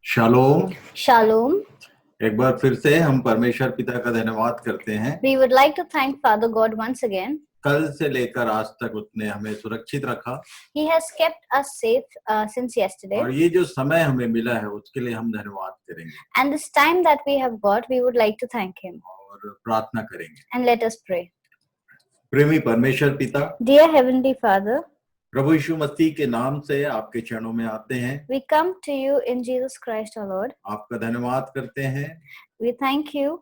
Shalom. Shalom. एक बार फिर से हम परमेश्वर पिता का धन्यवाद करते हैं। We would like to thank Father God once again. कल से लेकर आज तक उसने हमें सुरक्षित रखा He has kept us safe since yesterday. और ये जो समय हमें मिला है उसके लिए हम धन्यवाद करेंगे And this time that we have got, we would like to thank Him. और प्रार्थना करेंगे। And let us pray. प्रेमी परमेश्वर पिता, Dear Heavenly Father, प्रभु यीशु मसीह के नाम से आपके चरणों में आते हैं। we come to you in Jesus Christ our Lord. आपका धन्यवाद करते हैं We thank you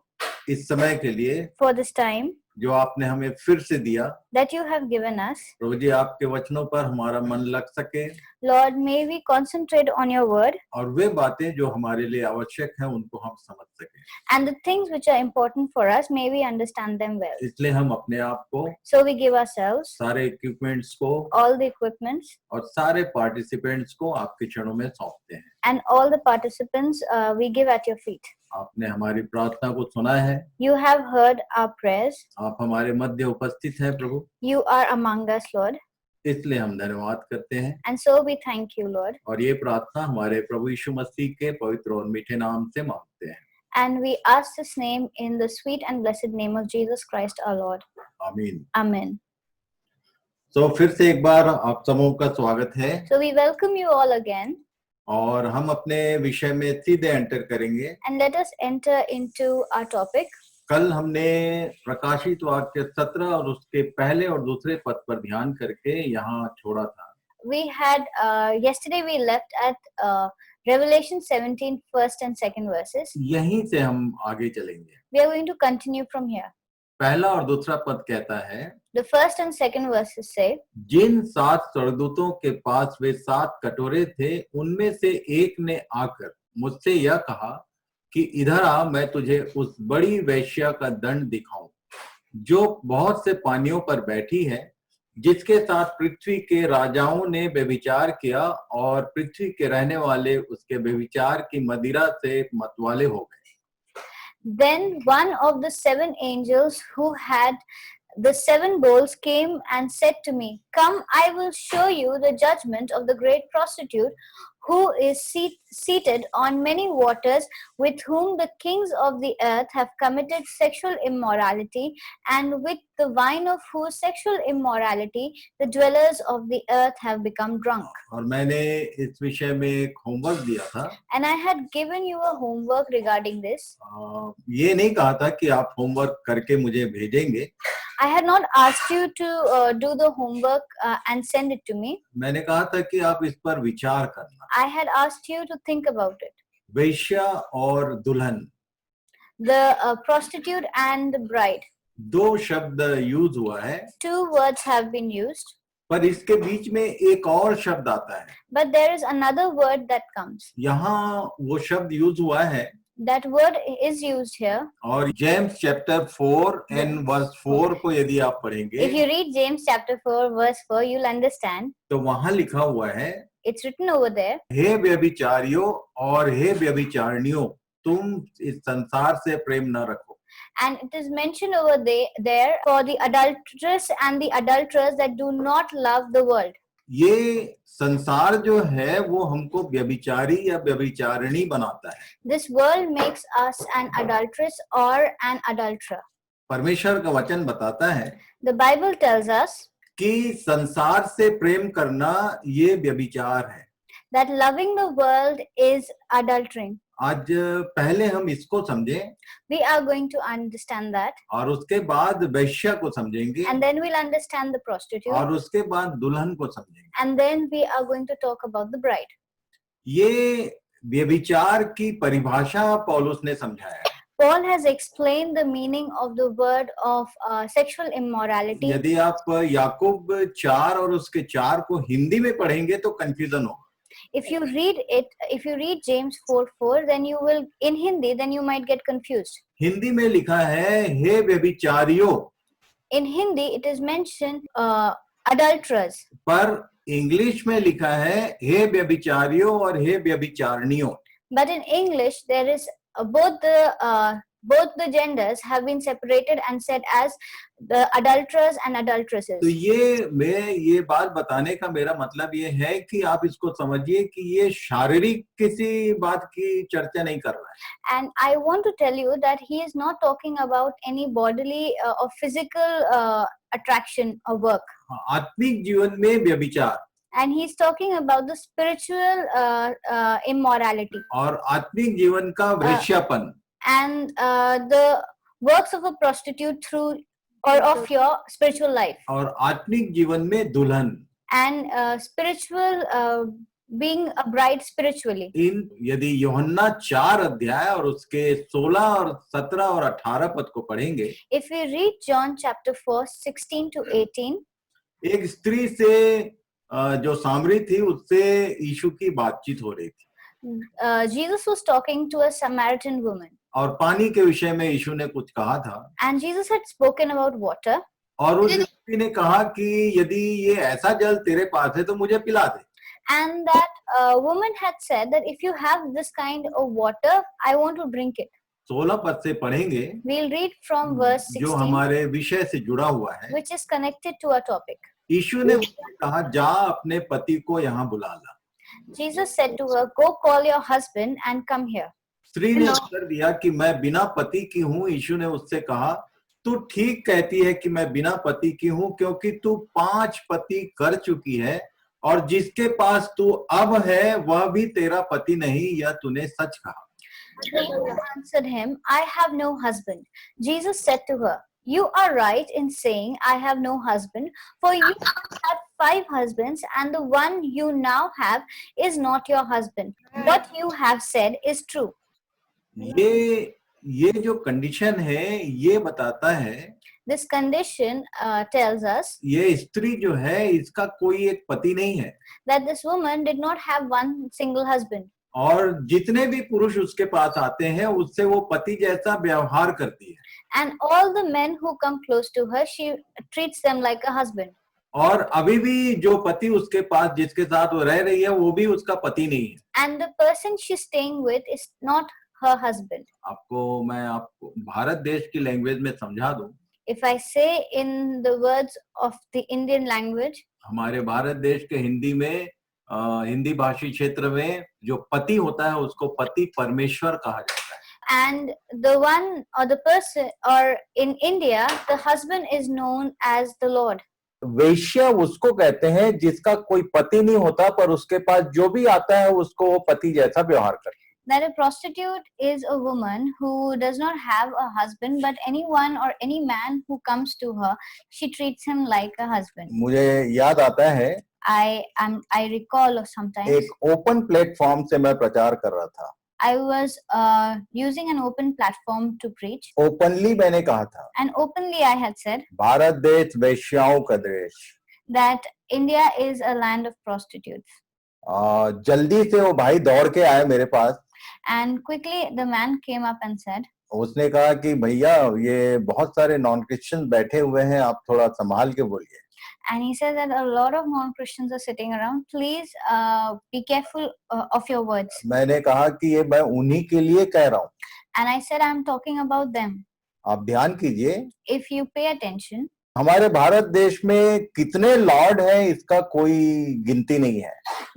इस समय के लिए for this time जो आपने हमें फिर से दिया। that you have given us. प्रभु जी, आपके वचनों पर हमारा मन लग सके Lord, may we concentrate on your word और वे बातें जो हमारे लिए आवश्यक हैं उनको हम समझ सकें। and the things which are important for us, may we understand them well. इसलिए हम अपने आप को, So we give ourselves, सारे इक्विपमेंट्स को all the equipments, और सारे पार्टिसिपेंट्स को आपके चरणों में सौंपते हैं। and all the participants we give at your feet. आपने हमारी प्रार्थना को सुना है। You have heard our prayers. आप हमारे मध्य उपस्थित हैं प्रभु, You are among us, Lord. इसलिए हम धन्यवाद करते हैं And so we thank you, Lord. और ये प्रार्थना हमारे प्रभु यीशु मसीह के पवित्र और मीठे नाम से मांगते हैं। And we ask this name in the sweet and blessed name of Jesus Christ our Lord. आमीन। Amen. तो फिर से एक बार आप सबों का स्वागत है So we welcome you all again, और हम अपने विषय में सीधे एंटर करेंगे। and let us enter into our topic. कल हमने प्रकाशित वाक्य 17 और उसके पहले और दूसरे पद पर ध्यान करके यहाँ छोड़ा था। We had yesterday we left at Revelation 17 first and second verses. यहीं से हम आगे चलेंगे। We are going to continue from here. पहला और दूसरा पद कहता है, The first and second verses say, जिन 7 स्वर्गदूतों के पास वे 7 कटोरे थे, उनमें से एक ने आकर मुझसे यह कहा कि इधर आ, मैं तुझे उस बड़ी वेश्या का दंड दिखाऊं जो बहुत से पानियों पर बैठी है, जिसके साथ पृथ्वी के राजाओं ने व्यभिचार किया और पृथ्वी के रहने वाले उसके व्यभिचार की मदिरा से मतवाले हो गए। Then one of the 7 angels who had the 7 bowls came and said to me, Come, I will show you the judgment of the great prostitute who is seated on many waters, with whom the kings of the earth have committed sexual immorality, and with the wine of whose sexual immorality the dwellers of the earth have become drunk. और मैंने इस विषय में एक homework दिया था। And I had given you a homework regarding this. ये नहीं कहा था कि आप होमवर्क करके मुझे भेजेंगे। I had not asked you to do the homework and send it to me. मैंने कहा था कि आप इस पर विचार करना। I had asked you to think about it. वेश्या और दुल्हन, The prostitute and the bride. 2 शब्द यूज हुआ है, 2 words have been used, पर इसके बीच में एक और शब्द आता है। but there is another word that comes. यहाँ वो शब्द यूज हुआ है That word is used here. और जेम्स चैप्टर 4 एंड वर्स 4 को यदि आप पढ़ेंगे If you read James chapter 4 verse 4, you'll understand. तो वहां लिखा हुआ है, It's written over there. हे व्यभिचारियों और हे व्यभिचारिणियों, तुम इस संसार से प्रेम न रखो। And it is mentioned over there for the adulteress and the adulterers that do not love the world. ये संसार जो है वो हमको व्यभिचारी या व्यभिचारिणी बनाता है। This world makes us an adulteress or an adulterer. परमेश्वर का वचन बताता है The Bible tells us कि संसार से प्रेम करना ये व्यभिचार है। that loving the world is adultering. आज पहले हम इसको समझें We are going to understand that, और उसके बाद वेश्या को समझेंगे and then we'll understand the prostitute, और उसके बाद दुल्हन को समझेंगे। and then we are going to talk about the bride. ये व्यभिचार की परिभाषा पौलुस ने समझाया है। Paul has explained the meaning of the word of sexual immorality. यदि आप याकूब 4 और उसके 4 को हिंदी में पढ़ेंगे तो कंफ्यूजन होगा। If you read James 4:4, then you will, in Hindi, then you might get confused. Hindi में लिखा है, हे व्यभिचारियों, In Hindi, it is mentioned adulterers. पर इंग्लिश में लिखा है, हे व्यभिचारियों और हे व्यभिचारिणियों। But in English, there is both the both the genders have been separated and set as the adulterers and adulteresses. तो ये बात बताने का मेरा मतलब ये है कि आप इसको समझिए कि ये शारीरिक किसी बात की चर्चा नहीं कर रहा है. And I want to tell you that he is not talking about any bodily or physical attraction or work. आत्मिक जीवन में व्यभिचार And he's talking about the spiritual immorality और आत्मिक जीवन का वैश्यापन and the works of a prostitute through or of your spiritual life और आत्मिक जीवन में दुल्हन. and spiritual being a bride spiritually. इन यदि यूहन्ना 4 अध्याय और उसके 16 और 17 और 18 पद को पढ़ेंगे, If we read John chapter 4 16 to 18, एक स्त्री से जो सामरी थी उससे यीशु की बातचीत हो रही थी Jesus was talking to a Samaritan woman और पानी के विषय में यीशु ने कुछ कहा था and Jesus had spoken about water. और उस स्त्री ने कहा कि यदि ये ऐसा जल तेरे पास है तो मुझे पिला दे. And that woman had said that if you have this kind of water, I want to drink it. 16 पद से पढ़ेंगे We'll read from verse जो 16, हमारे विषय से जुड़ा हुआ है. which is connected to our topic. यीशु ने उससे कहा जा अपने पति को यहाँ बुला ला. Jesus said to her, go call your husband and come here. स्त्री ने उत्तर दिया कि मैं बिना पति की हूँ. यीशु ने उससे कहा तू ठीक कहती है कि मैं बिना पति की हूँ, क्योंकि तू 5 पति कर चुकी है और जिसके पास तू अब है वह भी तेरा पति नहीं. यह तूने सच कहा. The woman answered him, I have no husband. Jesus said to her, you are right in saying I have no husband, for you have 5 husbands and the one you now have is not your husband. What you have said is true. ये जो condition है ये बताता है, This condition tells us ये स्त्री जो है इसका कोई एक पति नहीं है that this woman did not have one single husband. और जितने भी पुरुष उसके पास आते हैं उससे वो पति जैसा व्यवहार करती है. And all the men who come close to her, she treats them like a husband. और अभी भी जो पति उसके पास जिसके साथ वो रह रही है वो भी उसका पति नहीं है. And the person she's staying with is not her husband. मैं आपको भारत देश की लैंग्वेज में समझा दूं. If I say in the words of the Indian language, हमारे भारत देश के हिंदी में हिंदी भाषी क्षेत्र में जो पति होता है उसको पति परमेश्वर कहा जाता है. and the one or the person, or in India, the husband is known as the Lord. वेश्या उसको कहते हैं जिसका कोई पति नहीं होता पर उसके पास जो भी आता है उसको वो पति जैसा व्यवहार करता है. That a prostitute is a woman who does not have a husband, but anyone or any man who comes to her, she treats him like a husband. मुझे याद आता है I recall sometimes एक ओपन प्लेटफॉर्म से मैं प्रचार कर रहा था. I was using an open platform to preach, openly मैंने कहा था and openly I had said Bharat देश वेश्याओं का देश. that India is a land of prostitutes. जल्दी से वो भाई दौड़ के आए मेरे पास. And quickly the man came up and said, उसने कहा कि भैया ये बहुत सारे नॉन क्रिश्चियन बैठे हुए हैं, आप थोड़ा संभाल के बोलिए. and he said that a lot of non-Christians are sitting around. Please be careful of your words. मैंने कहा कि ये मैं उन्हीं के लिए कह रहा हूँ. And I said, I'm talking about them. आप ध्यान कीजिए, If you pay attention, हमारे भारत देश में कितने लॉर्ड हैं इसका कोई गिनती नहीं है.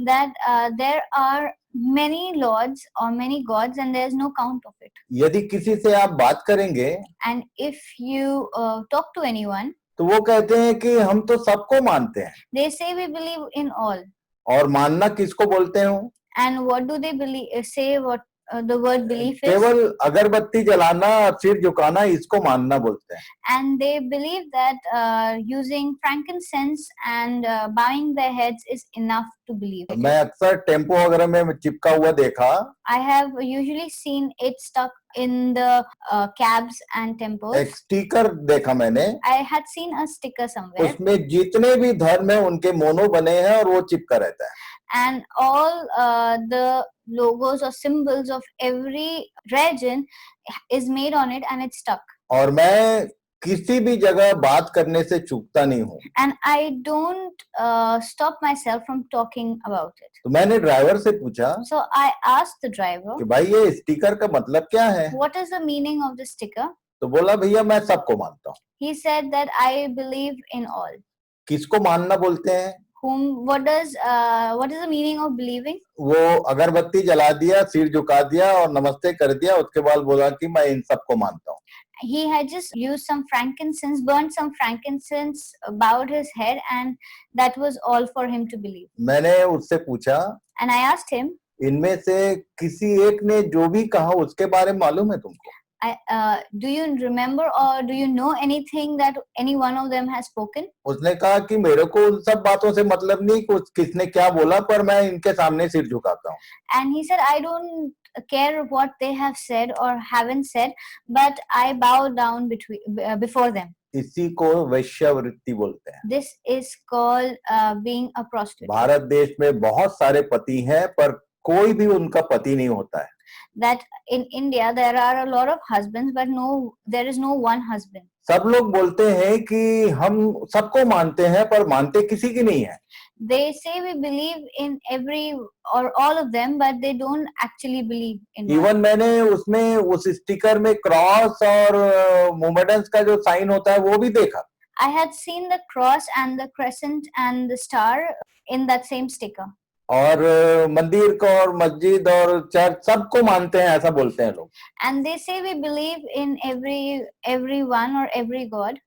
that there are many lords or many gods and there's no count of it. यदि किसी से आप बात करेंगे And if you talk to anyone, तो वो कहते हैं कि हम तो सबको मानते हैं. they say we believe in all. और मानना किसको बोलते हो? And what do they believe? Say what the word belief is. केवल अगरबत्ती जलाना और सिर झुकाना इसको मानना बोलते हैं. And they believe that using frankincense and bowing their heads is enough to believe. मैं अक्सर टेम्पो वगैरह में चिपका हुआ देखा. I have usually seen it stuck in the cabs and temples. एक स्टिकर देखा मैंने. I had seen a sticker somewhere. उसमें जितने भी धर्म है उनके मोनो बने हैं और वो चिपका रहता है. And all the logos or symbols of every religion is made on it and it's stuck. और मैं किसी भी जगह बात करने से चूकता नहीं हूँ। and I don't stop myself from talking about it. तो मैंने ड्राइवर से पूछा So I asked the driver, कि भाई ये स्टिकर का मतलब क्या है? what is the meaning of the sticker? तो बोला भैया मैं सबको मानता हूँ। He said that I believe in all. किसको मानना बोलते हैं? What is the meaning of believing? वो अगरबत्ती जला दिया, सिर झुका दिया और नमस्ते कर दिया, उसके बाद बोला कि मैं इन सबको मानता हूँ। He had just used some frankincense, burnt some frankincense, bowed his head, and that was all for him to believe. मैंने उससे पूछा, And I asked him, इनमें से किसी एक ने जो भी कहा उसके बारे में मालूम है तुमको? do you remember or do you know anything that any one of them has spoken? उसने कहा कि मेरे को उन सब बातों से मतलब नहीं कुछ किसने क्या बोला, पर मैं इनके सामने सिर झुकाता हूँ। And he said, I don't care what they have said or haven't said, but I bow down before them. इसी को वैश्यावृत्ति बोलते हैं। This is called being a prostitute. Bharat देश में बहुत सारे पति हैं, पर कोई भी उनका पति नहीं होता है। That in India there are a lot of husbands, but there is no one husband. सब लोग बोलते हैं कि हम सबको मानते हैं, पर मानते किसी की नहीं है। They say we believe in every or all of them, but they don't actually believe in one. Even मैंने उसमें उस स्टिकर में क्रॉस और मोमेडन्स का जो साइन होता है वो भी देखा। I had seen the cross and the crescent and the star in that same sticker. और मंदिर को और मस्जिद और चर्च सबको मानते हैं, ऐसा बोलते हैं लोग। And they say we believe in everyone or every god.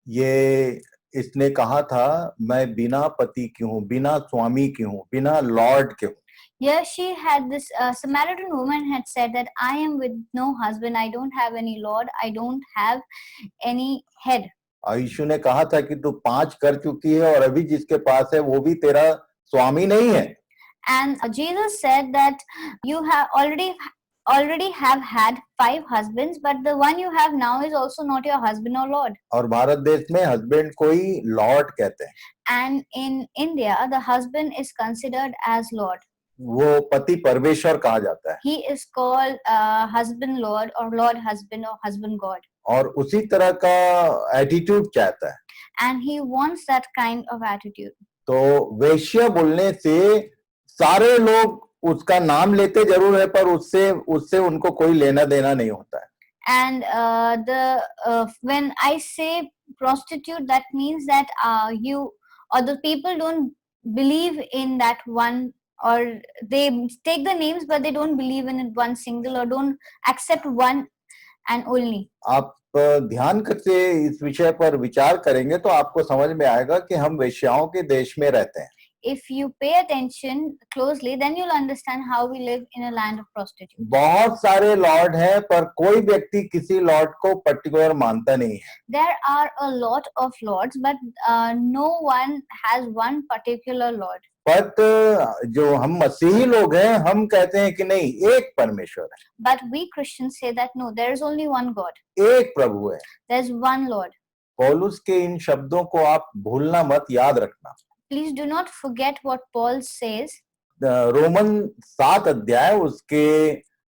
ये इसने कहा था मैं बिना पति की हूँ, बिना स्वामी की हूँ, बिना लॉर्ड के हूँ। Here she had this Samaritan woman had said that I am with no husband, I don't have any lord, I don't have any head. यीशु ने कहा था कि तू 5 कर चुकी है और अभी जिसके पास है वो भी तेरा स्वामी नहीं है। And Jesus said that you have already have had 5 husbands, but the one you have now is also not your husband or lord. और भारत देश में हस्बैंड को ही लॉर्ड कहते हैं। And in India the husband is considered as lord. वो पति परमेश्वर कहा जाता है। He is called husband lord or lord husband or husband god. और उसी तरह का एटीट्यूड चाहता है। And he wants that kind of attitude. तो वेश्या बोलने से सारे लोग उसका नाम लेते जरूर है, पर उससे उनको कोई लेना देना नहीं होता है। And when I say prostitute, that means that you or the people don't believe in that one, or they take the names but they don't believe in it one single or don't accept one and only. आप ध्यान करके इस विषय पर विचार करेंगे तो आपको समझ में आएगा कि हम वेश्याओं के देश में रहते हैं। If you pay attention closely, then you'll understand how we live in a land of prostitutes. बहुत सारे लॉर्ड हैं, पर कोई व्यक्ति किसी लॉर्ड को पर्टिकुलर मानता नहीं है। There are a lot of lords, but no one has one particular lord. But जो हम मसीही लोग हैं, हम कहते हैं कि नहीं, एक परमेश्वर है। But we Christians say that no, there is only one God. एक प्रभु है। There's one Lord. पौलुस के इन शब्दों को आप भूलना मत, याद रखना। Please do not forget what Paul says. Roman 7 अध्याय उसके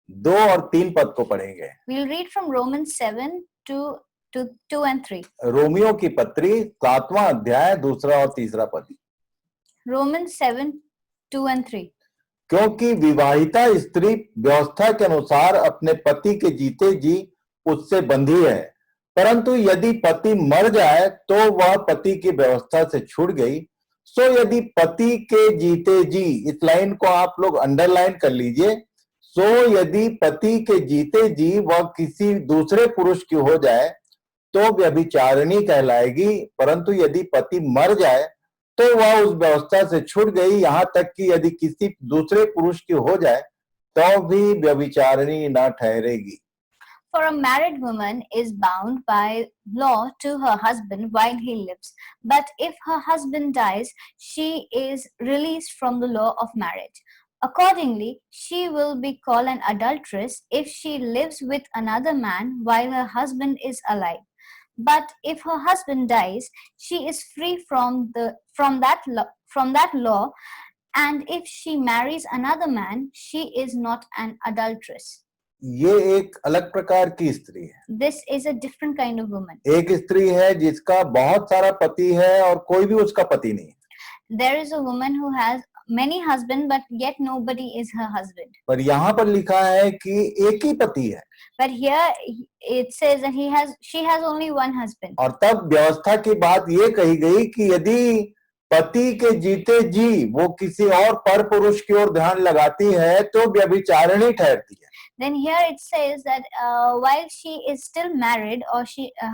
2 और 3 पद को पढ़ेंगे। We'll read from Romans 7 to 2 and 3. Romeo की पत्री 7वां अध्याय 2 और 3 पद। Romans 7, 2 and 3. क्योंकि विवाहिता स्त्री व्यवस्था के अनुसार अपने पति के जीते जी उससे बंधी है, परंतु यदि पति मर जाए तो वह पति की व्यवस्था से छूट गई। सो यदि पति के जीते जी, इस लाइन को आप लोग अंडरलाइन कर लीजिए। सो यदि पति के जीते जी वह किसी दूसरे पुरुष की हो जाए तो व्यभिचारिणी कहलाएगी, परंतु यदि पति मर जाए तो वह उस व्यवस्था से छूट गई, यहाँ तक कि यदि किसी दूसरे पुरुष की हो जाए तो भी व्यभिचारिणी न ठहरेगी। For a married woman is bound by law to her husband while he lives, but if her husband dies, she is released from the law of marriage. Accordingly, she will be called an adulteress if she lives with another man while her husband is alive. But if her husband dies, she is free from that law, and if she marries another man, she is not an adulteress. ये एक अलग प्रकार की स्त्री है। This is a different kind of woman. एक स्त्री है जिसका बहुत सारा पति है और कोई भी उसका पति नहीं है। There is a woman who has many husbands, but yet nobody is her husband. पर यहाँ पर लिखा है कि एक ही पति है। But here it says that she has only one husband. और तब व्यवस्था की बात ये कही गई कि यदि पति के जीते जी वो किसी और पर पुरुष की ओर ध्यान लगाती है तो व्यभिचारिणी ठहरती है। Then here it says that while she is still married or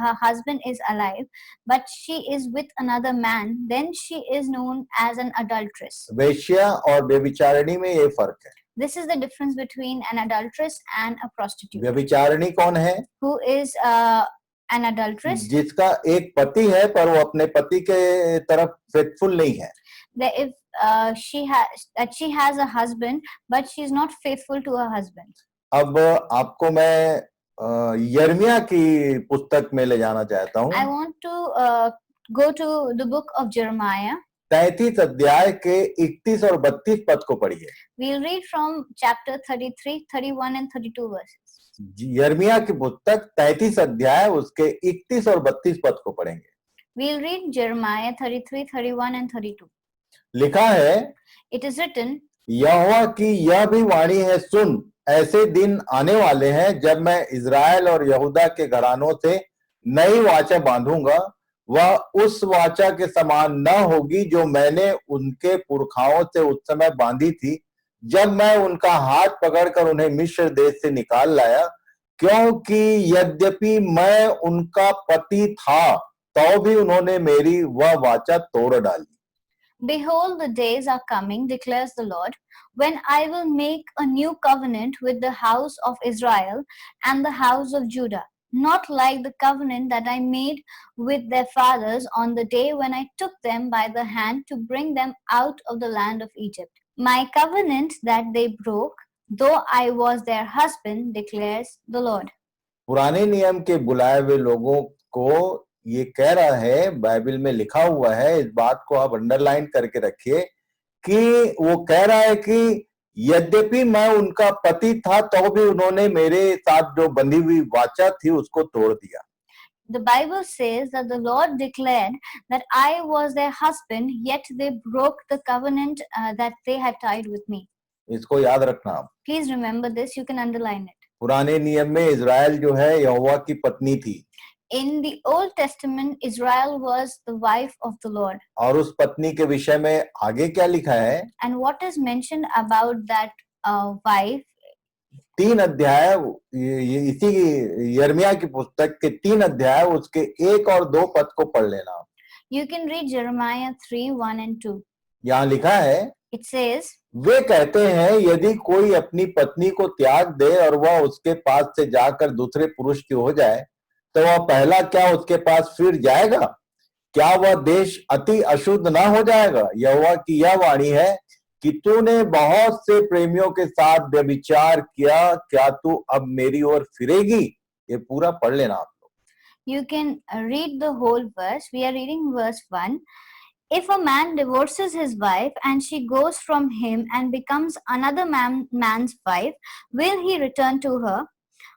her husband is alive, but she is with another man, then she is known as an adulteress. वेश्या और व्यभिचारिणी में ये फर्क है। This is the difference between an adulteress and a prostitute. व्यभिचारिणी कौन है? Who is an adulteress? जिसका एक पति है पर वो अपने पति के तरफ फेथफुल नहीं है। That if she has a husband, but she is not faithful to her husband. अब आपको मैं यिर्मयाह की पुस्तक में ले जाना चाहता हूँ। I want to go to the book of Jeremiah. 33 अध्याय के 31 और 32 पद को पढ़िए। We'll read from chapter 33, 31 and 32 verses. यिर्मयाह की पुस्तक 33 अध्याय उसके 31 और 32 पद को पढ़ेंगे। We'll read Jeremiah 33, 31 and 32. लिखा है, It is written, यहोवा की यह भी वाणी है, सुन, ऐसे दिन आने वाले हैं जब मैं इज़राइल और यहूदा के घरानों से नई वाचा बांधूंगा। वह उस वाचा के समान न होगी जो मैंने उनके पुरखाओं से उस समय बांधी थी, जब मैं उनका हाथ पकड़कर उन्हें मिस्र देश से निकाल लाया, क्योंकि यद्यपि मैं उनका पति था तो भी उन्होंने मेरी वह वाचा तोड़ डाली। Behold, the days are coming, declares the Lord, when I will make a new covenant with the house of Israel and the house of Judah, not like the covenant that I made with their fathers on the day when I took them by the hand to bring them out of the land of Egypt. My covenant that they broke, though I was their husband, declares the Lord. पुराने नियम के बुलाए हुए लोगों को ये कह रहा है, बाइबल में लिखा हुआ है, इस बात को आप अंडरलाइन करके रखिए कि वो कह रहा है कि यद्यपि मैं उनका पति था तो भी उन्होंने मेरे साथ जो बंधी हुई वाचा थी उसको तोड़ दिया। The Bible says that the Lord declared that I was their husband, yet they broke the covenant that they had tied with me. इसको याद रखना आप। Please remember this, you can underline it. पुराने नियम में इज़राइल जो है यहोवा की पत्नी थी। In the Old Testament, Israel was the wife of the Lord. और उस पत्नी के विषय में आगे क्या लिखा है? And what is mentioned about that wife? 3 अध्याय, इसी यिर्मयाह की पुस्तक के 3 अध्याय उसके 1 और 2 पद को पढ़ लेना। You can read Jeremiah 3, 1 and 2. यहाँ लिखा है, It says, वे कहते हैं यदि कोई अपनी पत्नी को त्याग दे और वह उसके पास से जाकर दूसरे पुरुष की हो जाए तो वह पहला क्या उसके पास फिर जाएगा? क्या वह देश अति अशुद्ध ना हो जाएगा? यहोवा की यह वाणी है कि तूने बहुत से प्रेमियों के साथ व्यभिचार किया, क्या तू अब मेरी ओर फिरेगी? ये पूरा पढ़ लेना आप लोग। You can read the whole verse. We are reading verse 1. If a man divorces his wife and she goes from him and becomes another man's wife, will he return to her?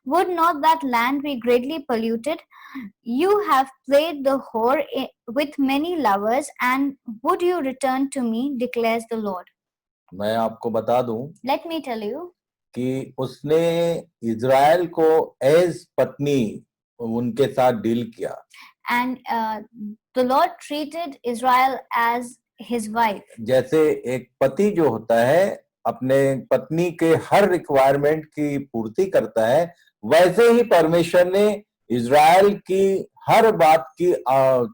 Would not that land be greatly polluted? You have played the whore with many lovers, and would you return to me, declares the Lord. मैं आपको बता दूं, Let me tell you, कि उसने Israel को as पत्नी उनके साथ डील किया। and the Lord treated Israel as his wife. जैसे एक पति जो होता है अपने पत्नी के हर रिक्वायरमेंट की पूर्ति करता है, वैसे ही परमेश्वर ने इज़राइल की हर बात की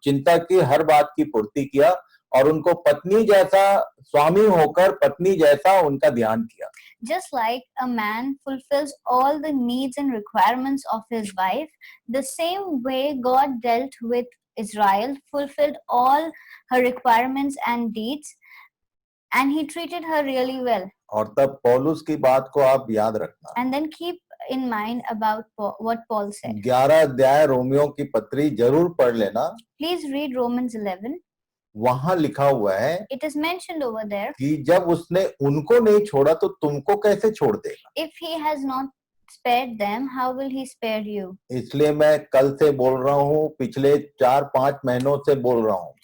चिंता की, हर बात की पूर्ति किया और उनको पत्नी जैसा, स्वामी होकर पत्नी जैसा उनका ध्यान किया। Just like a man fulfills all the needs and requirements of his wife, the same way God dealt with Israel, fulfilled all her requirements and deeds, and he treated her really well. और तब पौलुस की बात को आप याद रखना। And then keep in mind about what Paul said. 11 अध्याय रोमियो की पत्री जरूर पढ़ लेना। Please read Romans 11. वहां लिखा हुआ है It is mentioned over there. कि जब उसने उनको नहीं छोड़ा तो तुमको कैसे छोड़ देगा? If he has not spared them, how will he spare you? इसलिए मैं कल से बोल रहा हूँ, पिछले 4-5 महीनों से बोल रहा हूँ,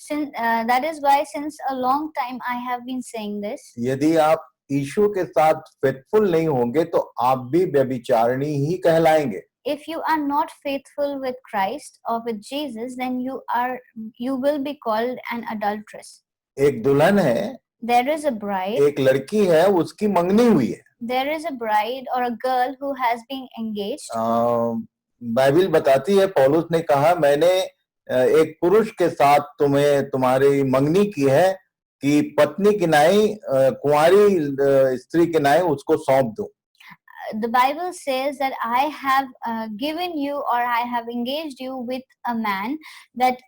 That is why since a long time I have been saying this. यदि आप यीशु के साथ फेथफुल नहीं होंगे तो आप भी व्यभिचारिणी ही कहलाएंगे. If you are not faithful with Christ or with Jesus, then you will be called an adulteress. एक दुल्हन है, There is a bride. एक लड़की है, उसकी मंगनी हुई है. There is a bride or a girl who has been engaged. Bible बताती है, पौलुस ने कहा, मैंने एक पुरुष के साथ तुम्हारी मंगनी की है कि पत्नी की नाई, कुंवारी स्त्री की नाई उसको सौंप दो. The Bible says that I have given you, or I have engaged you with a man, that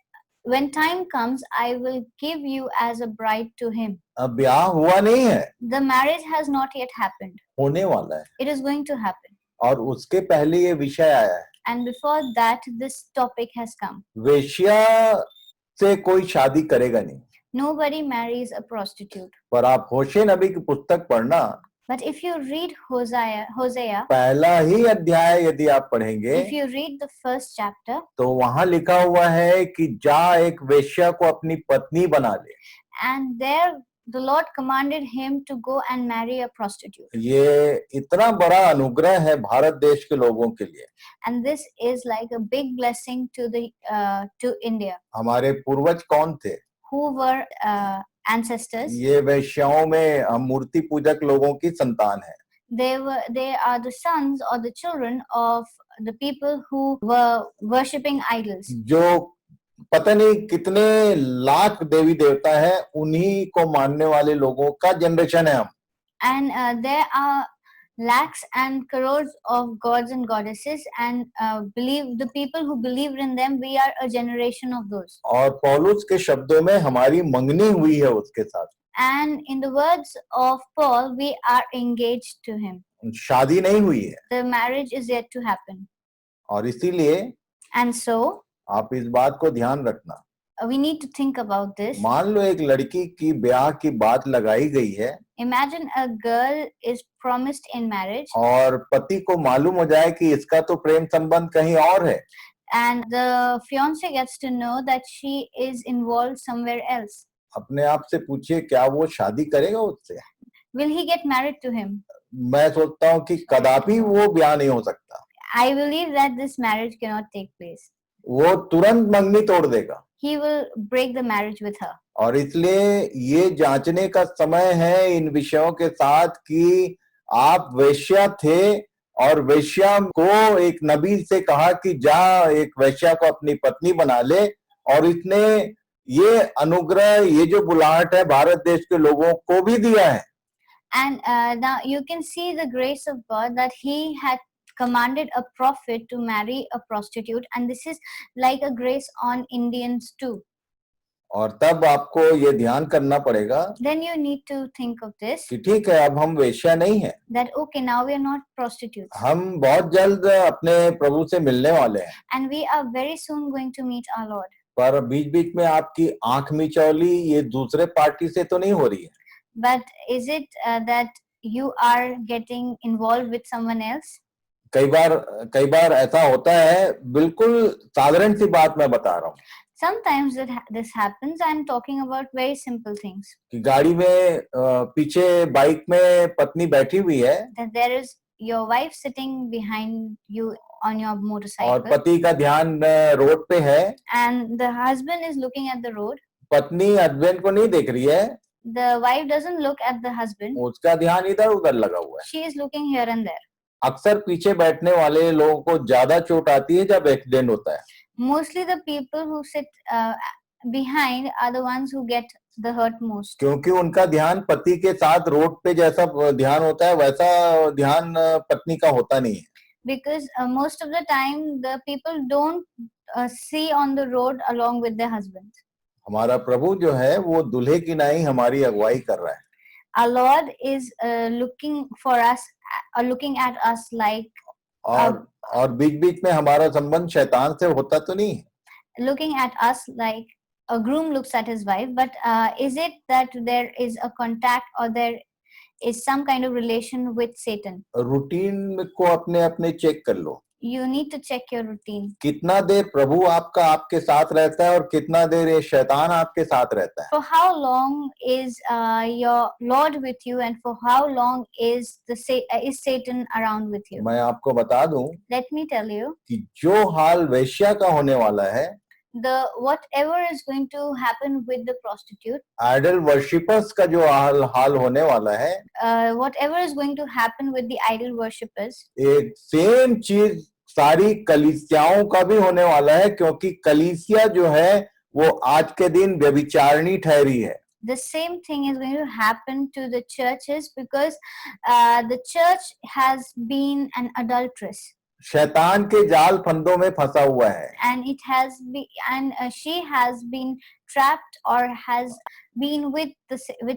when time comes I will give you as a bride to him. अब ब्याह हुआ नहीं है, The marriage has not yet happened. होने वाला है. It is going to happen. और उसके पहले ये विषय आया है. And before that, this topic has come. वेश्या से कोई शादी करेगा नहीं. Nobody marries a prostitute. पर आप होशे नबी की पुस्तक पढ़ना, But if you read Hosea, पहला ही अध्याय यदि आप पढ़ेंगे, if you read the first chapter, तो वहां लिखा हुआ है कि जा एक वेश्या को अपनी पत्नी बना ले. and there the Lord commanded him to go and marry a prostitute. ये इतना बड़ा अनुग्रह है भारत देश के लोगों के लिए. And this is like a big blessing to India. हमारे पूर्वज कौन थे? Who were ancestors? ये वेश्याओं में हम मूर्ति पूजक लोगों की संतान है. They are the sons or the children of the people who were worshipping idols. जो पता नहीं कितने लाख देवी देवता है, उन्हीं को मानने वाले लोगों का जनरेशन है हम. And there are lakhs and crores of gods and goddesses, and the people who believed in them, we are a generation of those. और पौलुस के शब्दों में हमारी मंगनी हुई है उसके साथ. And in the words of Paul, we are engaged to him. शादी नहीं हुई है. The marriage is yet to happen. और इसीलिए And so आप इस बात को ध्यान रखना. we need to think about this. मान लो एक लड़की की ब्याह की बात लगाई गई है, Imagine a girl is promised in marriage, और पति को मालूम हो जाए कि इसका तो प्रेम संबंध कहीं और है. and the fiance gets to know that she is involved somewhere else. अपने आप से पूछिए, क्या वो शादी करेगा उससे? Will he get married to him? मैं सोचता हूँ कि कदापि वो ब्याह नहीं हो सकता. I believe that this marriage cannot take place. वो तुरंत मंगनी तोड़ देगा. He will break the marriage with her. और इसलिए ये जांचने का समय है इन विषयों के साथ कि आप वेश्या थे, और वेश्या को एक नबी से कहा कि जा एक वेश्या को अपनी पत्नी बना ले, और इसने ये अनुग्रह, ये जो बुलाहट है भारत देश के लोगों को भी दिया है. And now you can see the grace of God that he had commanded a prophet to marry a prostitute, and this is like a grace on Indians too. और तब आपको ये ध्यान करना पड़ेगा Then you need to think of this, कि ठीक है, अब हम वेश्या नहीं है, that okay, now we are not prostitutes, हम बहुत जल्द अपने प्रभु से मिलने वाले हैं. and we are very soon going to meet our Lord. पर बीच बीच में आपकी आंख मिचौली ये दूसरे पार्टी से तो नहीं हो रही है? But is it that you are getting involved with someone else? कई बार ऐसा होता है. बिल्कुल साधारण सी बात मैं बता रहा हूँ Sometimes this happens. I'm talking about very simple things. कि गाड़ी में पीछे बाइक में पत्नी बैठी हुई है, That there is your wife sitting behind you on your और motorcycle, पति का ध्यान रोड पे है. and the husband is looking at the road. पत्नी हस्बैंड को नहीं देख रही है, The wife doesn't look at the husband. उसका ध्यान इधर उधर लगा हुआ है. She is looking here and there. अक्सर पीछे बैठने वाले लोगों को ज्यादा चोट आती है जब एक्सीडेंट होता है. Mostly the people who sit behind are the ones who get the hurt most. क्योंकि उनका ध्यान पति के साथ रोड पे जैसा ध्यान होता है वैसा ध्यान पत्नी का होता नहीं है. Because most of the time the people don't see on the road along with their husbands. हमारा प्रभु जो है वो दूल्हे की नाई हमारी अगुवाई कर रहा है. Our Lord is looking for us, looking at us like, और बीच बीच में हमारा संबंध शैतान से होता तो नहीं है. looking at us like a groom looks at his wife, but is it that there is a contact, or there is some kind of relation with Satan. Routine को अपने अपने चेक कर लो, You need to check your routine. कितना देर प्रभु आपका आपके साथ रहता है और कितना देर ये शैतान आपके साथ रहता है. For how long is your Lord with you, and for how long is is Satan around with you? मैं आपको बता दूं Let me tell you, कि जो हाल वेश्या का होने वाला है, whatever is going to happen with the prostitute, idol worshippers का जो हाल होने वाला है, whatever is going to happen with the idol worshippers, एक सेम चीज सारी कलीसियाओं का भी होने वाला है, क्योंकि कलीसिया जो है वो आज के दिन व्यभिचारिणी ठहरी है. the same thing is going to happen to the churches, because the church has been an adulteress, शैतान के जाल फंदों में फंसा हुआ है. and it has been, and she has been trapped or has been with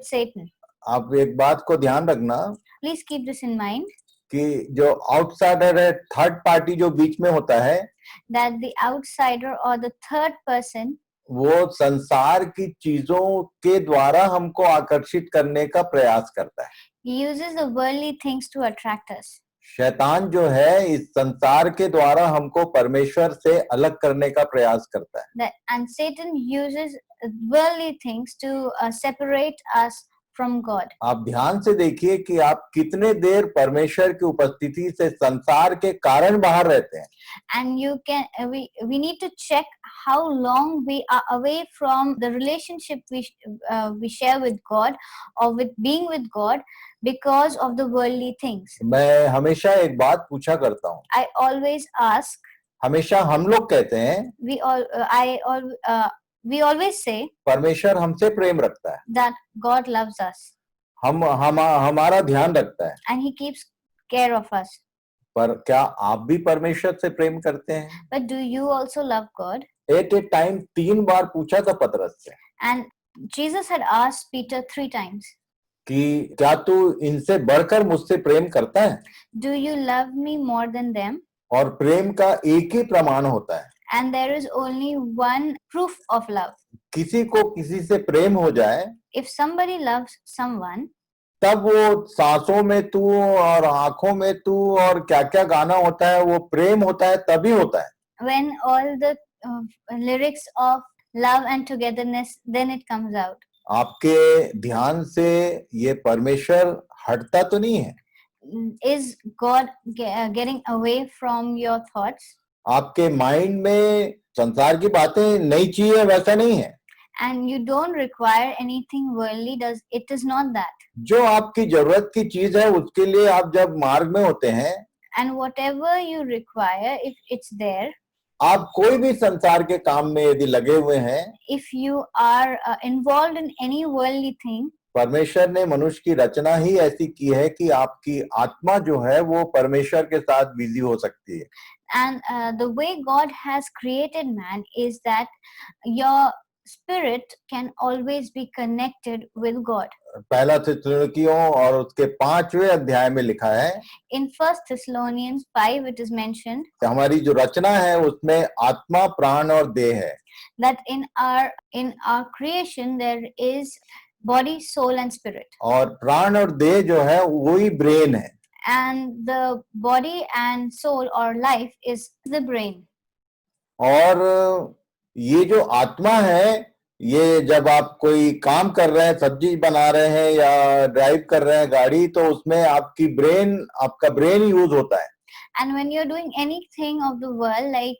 Satan. आप एक बात को ध्यान रखना Please keep this in mind, कि जो आउटसाइडर है, थर्ड पार्टी जो बीच में होता है, that the outsider or the third person, वो संसार की चीजों के द्वारा हमको आकर्षित करने का प्रयास करता है. uses the worldly things to attract us. शैतान जो है इस संसार के द्वारा हमको परमेश्वर से अलग करने का प्रयास करता है. And Satan uses worldly things to separate us from God. आप ध्यान से देखिए कि आप कितने देर परमेश्वर की उपस्थिति से संसार के कारण बाहर रहते हैं. And we need to check how long we are away from the relationship we share with God, or with being with God, because of the worldly things. मैं हमेशा एक बात पूछा करता हूँ. I always ask, हमेशा हम लोग कहते हैं we always say परमेश्वर हमसे प्रेम रखता है, that God loves us, हमारा ध्यान रखता है. and He keeps care of us. पर क्या आप भी परमेश्वर से प्रेम करते हैं? But do you also love God? At a time 3 बार पूछा था पतरस से And Jesus had asked Peter 3 times, कि क्या तू इनसे बढ़कर मुझसे प्रेम करता है? do you love me more than them? और प्रेम का एक ही प्रमाण होता है. And there is only one proof of love. किसी को किसी से प्रेम हो जाए, If somebody loves someone, तब वो सांसों में तू और आंखों में तू और क्या क्या गाना होता है, वो प्रेम होता है, तभी होता है. when all the lyrics of love and togetherness, then it comes out. आपके ध्यान से ये परमेश्वर हटता तो नहीं है? Is God getting away from your thoughts? आपके माइंड में संसार की बातें नहीं चाहिए, वैसा नहीं है. And you don't require anything worldly. It is not that. जो आपकी जरूरत की चीज है उसके लिए आप जब मार्ग में होते हैं, And whatever you require, if it's there, आप कोई भी संसार के काम में यदि लगे हुए हैं, if you are involved in any worldly thing, परमेश्वर ने मनुष्य की रचना ही ऐसी की है कि आपकी आत्मा जो है वो परमेश्वर के साथ बिजी हो सकती है. and the way God has created man is that your spirit can always be connected with God. पहला थिस्सलुनीकियों और उसके 5वें अध्याय में लिखा है, In 1 Thessalonians 5, it is mentioned हमारी जो रचना है उसमें आत्मा, प्राण और देह है. that in our creation there is body, soul, and spirit. और प्राण और देह जो है वही ब्रेन है. And the body and soul or life is the brain. और ये जो आत्मा है, ये जब आप कोई काम कर रहे हैं, सब्जी बना रहे हैं या ड्राइव कर रहे हैं गाड़ी, तो उसमें आपका ब्रेन यूज होता है. And when you're doing anything of the world like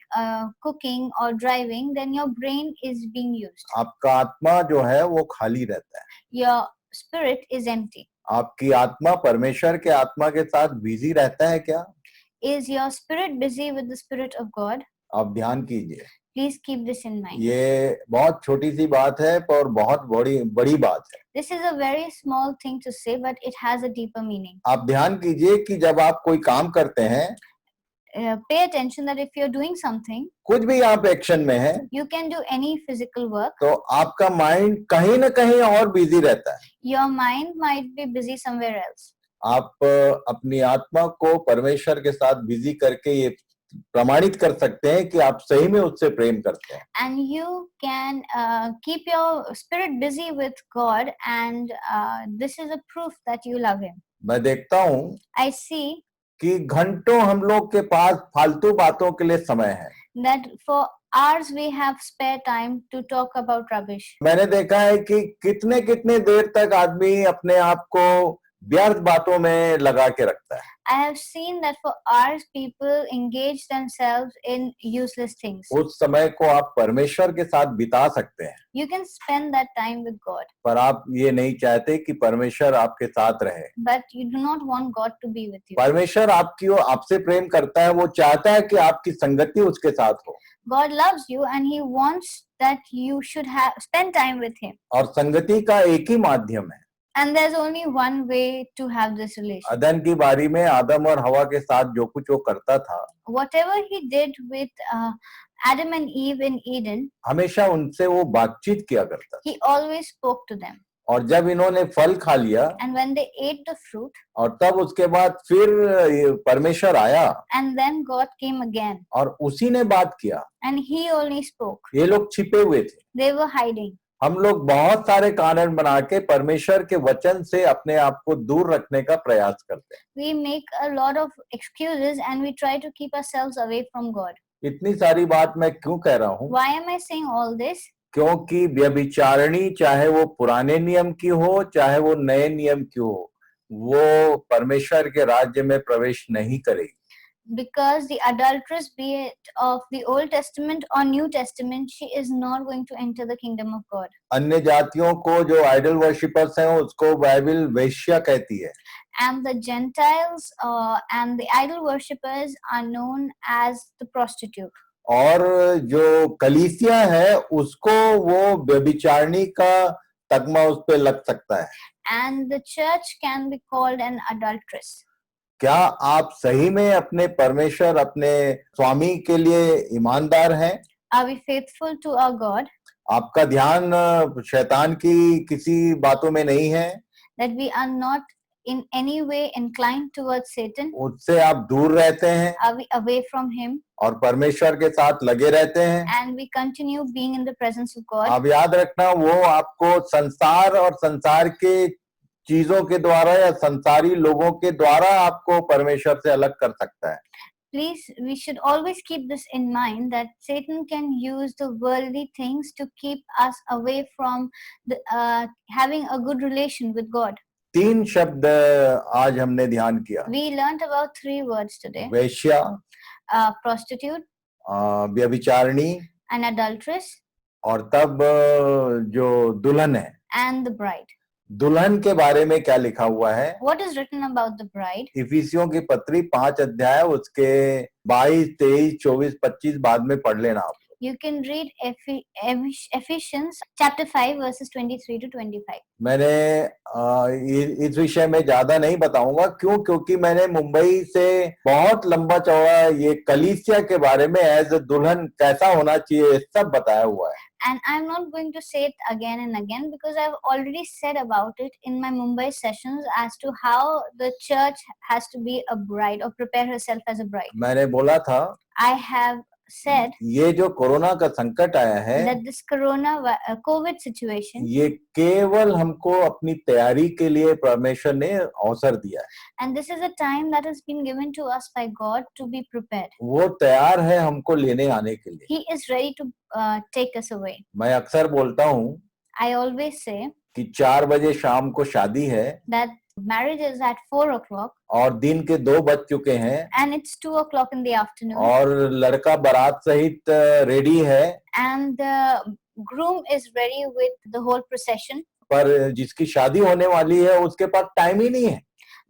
cooking or driving, then your brain is being used. आपका आत्मा जो है वो खाली रहता है. Your spirit is empty. आपकी आत्मा परमेश्वर के आत्मा के साथ बिजी रहता है क्या? Is your spirit busy with the spirit of God? आप ध्यान कीजिए. Please keep this in mind. ये बहुत छोटी सी बात है पर बहुत बड़ी बात है. This is a very small thing to say, but it has a deeper meaning. आप ध्यान कीजिए कि जब आप कोई काम करते हैं, Pay attention that if you're doing something, कुछ भी आप एक्शन में हैं, you can do any physical work. तो आपका माइंड कहीं ना कहीं और बिजी रहता है. Your mind might be busy somewhere else. आप अपनी आत्मा को परमेश्वर के साथ बिजी करके ये प्रमाणित कर सकते हैं कि आप सही में उससे प्रेम करते हैं। And you can keep your spirit busy with God, and this is a proof that you love Him. मैं देखता हूँ I see कि घंटों हम लोग के पास फालतू बातों के लिए समय है। that for hours we have spare time to talk about rubbish. मैंने देखा है कि कितने कितने देर तक आदमी अपने आप को व्यर्थ बातों में लगा के रखता है। I have seen that for hours people engage themselves in useless things. उस समय को आप परमेश्वर के साथ बिता सकते हैं, You can spend that time with God, पर आप ये नहीं चाहते कि परमेश्वर आपके साथ रहे। but you do not want God to be with you. परमेश्वर आपसे प्रेम करता है, वो चाहता है कि आपकी संगति उसके साथ हो। God loves you and He wants that you should spend time with Him. और संगति का एक ही माध्यम है। And there's only one way to have this relation. अदन की बारी में आदम और हवा के साथ जो कुछ वो करता था, Whatever He did with Adam and Eve in Eden, हमेशा उनसे वो बातचीत किया करता था। He always spoke to them. और जब इन्होंने फल खा लिया And when they ate the fruit, और तब उसके बाद फिर परमेश्वर आया and then God came again, और उसी ने बात किया। and He only spoke. ये लोग छिपे हुए थे। They were hiding. हम लोग बहुत सारे कारण बना के परमेश्वर के वचन से अपने आप को दूर रखने का प्रयास करते हैं। We make a lot of excuses and we try to keep ourselves away from God. इतनी सारी बात मैं क्यों कह रहा हूँ? Why am I saying all this? क्योंकि व्यभिचारिणी चाहे वो पुराने नियम की हो चाहे वो नए नियम की हो, वो परमेश्वर के राज्य में प्रवेश नहीं करेगी। Because the adulteress, be it of the Old Testament or New Testament, she is not going to enter the kingdom of God. अन्य जातियों को जो आइडल वर्शिपर्स हैं उसको बाइबल वेश्या कहती है। And the Gentiles and the idol worshippers are known as the prostitute. और जो कलीसिया है उसको वो व्यभिचारिणी का तगमा उस पे लग सकता है। And the church can be called an adulteress. क्या आप सही में अपने परमेश्वर अपने स्वामी के लिए ईमानदार हैं? Are we faithful to our God? आपका ध्यान शैतान की किसी बातों में नहीं है? That we are not in any way inclined towards Satan? उससे आप दूर रहते हैं Are we away from him? और परमेश्वर के साथ लगे रहते हैं? And we continue being in the presence of God? आप याद रखना, वो आपको संसार और संसार के चीजों के द्वारा या संसारी लोगों के द्वारा आपको परमेश्वर से अलग कर सकता है। Please, we should always keep this in mind that Satan can use the worldly things to keep us away from having a good relation with God. 3 शब्द आज हमने ध्यान किया। We learned about 3 words today. वेश्या, Prostitute, व्यभिचारिणी an adulteress, और तब जो दुल्हन है। and the bride. दुल्हन के बारे में क्या लिखा हुआ है? What is written about the bride? इफिसियों की पत्री 5 अध्याय उसके 22, 23, 24, 25 बाद में पढ़ लेना आप। You can read Ephesians chapter 5 verses 23 to 25. मैंने इस विषय में ज्यादा नहीं बताऊंगा, क्योंकि मैंने मुंबई से बहुत लंबा चौड़ा ये कलीसिया के बारे में एज दुल्हन कैसा होना चाहिए सब बताया हुआ है। And I'm not going to say it again and again because I've already said about it in my Mumbai sessions as to how the church has to be a bride or prepare herself as a bride. मैंने बोला था I have said ये जो corona का संकट आया है, that this COVID situation, ये केवल हमको अपनी तैयारी के लिए परमेश्वर ने अवसर दिया है। and this is a time that has been given to us by God to be prepared. वो तैयार है हमको लेने आने के लिए। He is ready to take us away. मैं अक्सर बोलता हूँ I always say कि 4 बजे शाम को शादी है that marriage is at 4 o'clock और दिन के 2 बज चुके हैं and it's 2 o'clock in the afternoon और लड़का बारात सहित रेडी है, and the groom is ready with the whole procession, पर जिसकी शादी होने वाली है उसके पास टाइम ही नहीं है।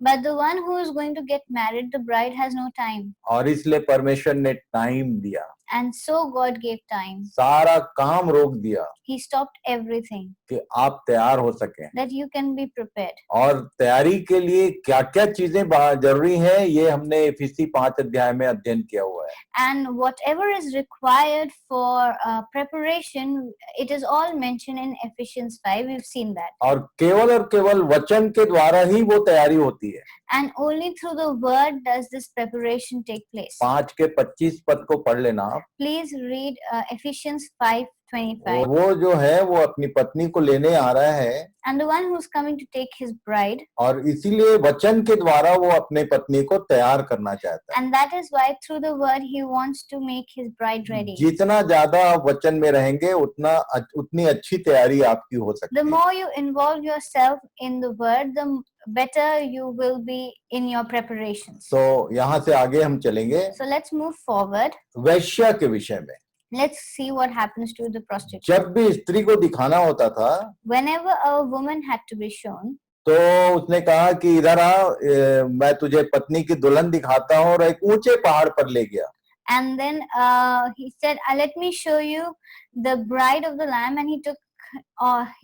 but the one who is going to get married, the bride, has no time, और इसलिए परमेश्वर ने टाइम दिया। And so God gave time. सारा काम रोक दिया He stopped everything कि आप तैयार हो सकें। that you can be prepared. और तैयारी के लिए क्या क्या चीजें जरूरी है ये हमने इफिसी 5 अध्याय में अध्ययन किया हुआ है। And whatever is required for preparation, it is all mentioned in Ephesians 5. We've seen that. और केवल वचन के द्वारा ही वो तैयारी होती है। And only through the word does this preparation take place. 5 के 25 पद को पढ़ लेना आप। Please read Ephesians 5:25. वो जो है वो अपनी पत्नी को लेने आ रहा है And the one who's coming to take his bride. और इसीलिए वचन के द्वारा वो अपने पत्नी को तैयार करना चाहता है। And that is why through the word he wants to make his bride ready. जितना ज्यादा आप वचन में रहेंगे उतनी अच्छी तैयारी आपकी हो सकती है। The more you involve yourself in the word, the better you will be in your preparations. तो यहाँ से आगे हम चलेंगे So let's move forward. वैश्या के विषय में। Let's see what happens to the prostitute. जब भी स्त्री को दिखाना होता था Whenever a woman had to be shown, तो उसने कहा कि इधर आ, मैं तुझे पत्नी की दुल्हन दिखाता हूँ, और एक ऊंचे पहाड़ पर ले गया। and then he said, "Let me show you the bride of the Lamb," and he took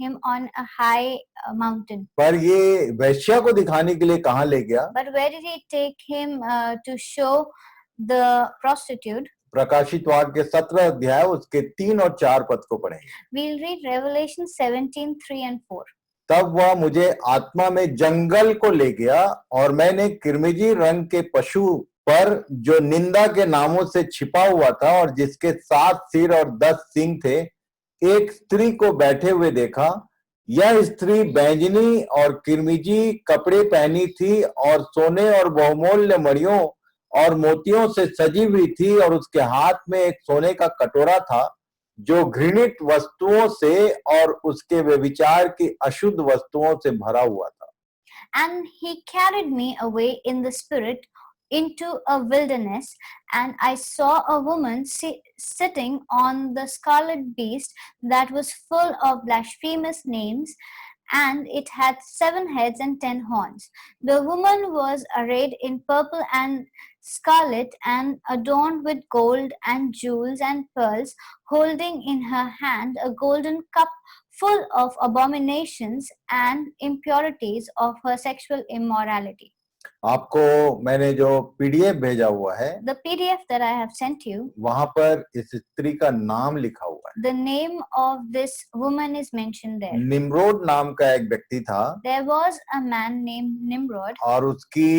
him on a high mountain. पर ये वैश्या को दिखाने के लिए कहाँ ले गया? But where did he take him to show the prostitute? प्रकाशित वाक्य के 17 अध्याय उसके 3 और 4 पद को पढ़ेंगे। We'll read Revelation 17:3 and 4. तब वह मुझे आत्मा में जंगल को ले गया और मैंने किरमिजी रंग के पशु पर जो निंदा के नामों से छिपा हुआ था और जिसके 7 सिर और 10 सींग थे, एक स्त्री को बैठे हुए देखा। यह स्त्री बैंजनी और किरमिजी कपड़े पहनी थी और सोने और बहुमूल्य मणियों और मोतियों से सजी हुई थी, और उसके हाथ में एक सोने का कटोरा था जो घृणित वस्तुओं से और उसके व्यभिचार की अशुद्ध वस्तुओं से भरा हुआ था। And he carried me away in the spirit into a wilderness, and I saw a woman sitting on the scarlet beast that was full of blasphemous names, and it had 7 heads and 10 horns. The woman was arrayed in purple and scarlet and adorned with gold and jewels and pearls, holding in her hand a golden cup full of abominations and impurities of her sexual immorality. आपको मैंने जो PDF भेजा हुआ है, The PDF that I have sent you, वहां पर इस स्त्री का नाम लिखा हुआ है। the name of this woman is mentioned there. Nimrod नाम का एक व्यक्ति था, There was a man named Nimrod, और उसकी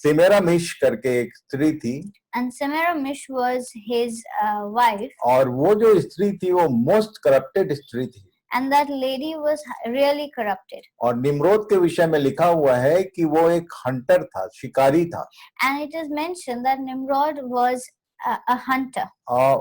सेमेरामिश करके एक स्त्री थी, and Semiramis was his wife, और वो जो स्त्री थी वो मोस्ट करप्टेड स्त्री थी। and that lady was really corrupted. और निम्रोद के विषय में लिखा हुआ है कि वो एक हंटर था, शिकारी था। And it is mentioned that Nimrod was a hunter. और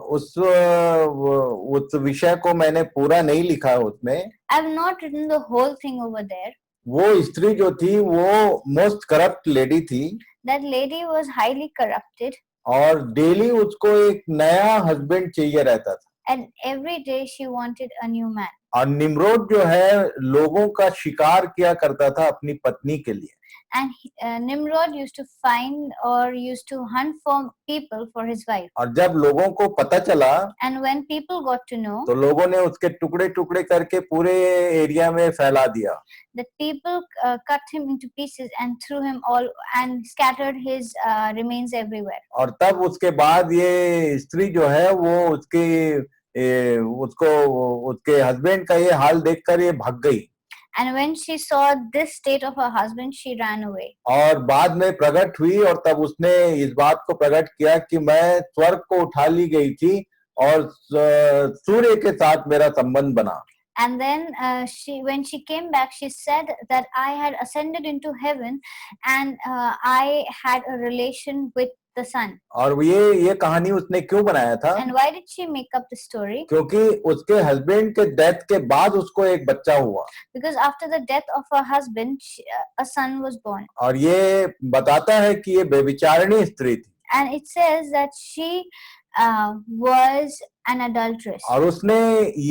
उस विषय को मैंने पूरा नहीं लिखा है उसमें। I have not written the whole thing over there. वो स्त्री जो थी वो मोस्ट करप्ट लेडी थी, That lady was highly corrupted, और डेली उसको एक नया हस्बैंड चाहिए रहता था। and every day she wanted a new man. और निम्रोद जो है लोगों का शिकार किया करता था अपनी पत्नी के लिए। And Nimrod used to find or used to hunt for people for his wife. और जब लोगों को पता चला, And when people got to know, तो लोगों ने उसके टुकड़े टुकड़े करके पूरे एरिया में फैला दिया। that people cut him into pieces and threw him all and scattered his remains everywhere. और तब उसके बाद ये स्त्री जो है वो उसके हस्बैंड का ये हाल देखकर ये भाग गई। And when she saw this state of her husband, she ran away. और बाद में प्रकट हुई, और तब उसने इस बात को प्रकट किया कि मैं स्वर्ग को उठा ली गई थी और सूर्य के साथ मेरा संबंध बना। And then when she came back, she said that I had ascended into heaven and I had a relation with the sun. और ये कहानी उसने क्यों बनाया था? And why did she make up the story? क्योंकि उसके हस्बैंड के डेथ के बाद उसको एक बच्चा हुआ। Because after the death of her husband, a son was born. और ये बताता है कि ये व्यभिचारिणी स्त्री थी। And it says that she was an adulteress. और उसने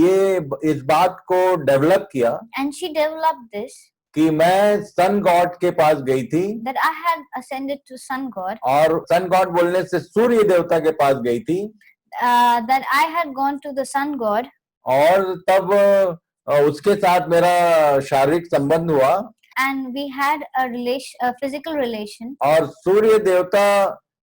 ये इस बात को डेवलप किया And she developed this, कि मैं सन गॉड के पास गई थी, that I had ascended to sun god. और सन गॉड बोलने से सूर्य देवता के पास गई थी, that I had gone to the sun god, और तब उसके साथ मेरा शारीरिक संबंध हुआ and we had a physical relation, और सूर्य देवता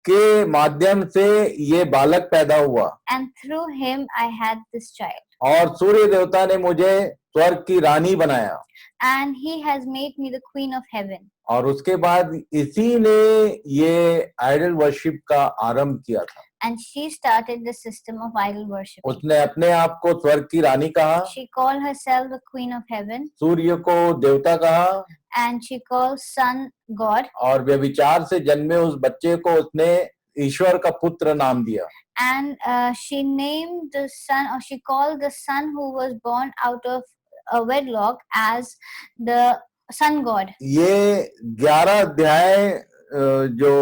के माध्यम से ये बालक पैदा हुआ and through him I had this child. और सूर्य देवता ने मुझे स्वर्ग की रानी बनाया And he has made me the queen of heaven. और उसके बाद इसी ने ये आइडल वर्शिप का आरंभ किया था And she started the system of idol worship. उसने अपने आप को स्वर्ग की रानी कहा She called herself the queen of heaven, सूर्य को देवता कहा and she called sun god, और व्यभिचार से जन्मे उस बच्चे को उसने ईश्वर का पुत्र नाम दिया and she named the son, or she called the son who was born out of a wedlock as the sun god. ये 11 अध्याय जो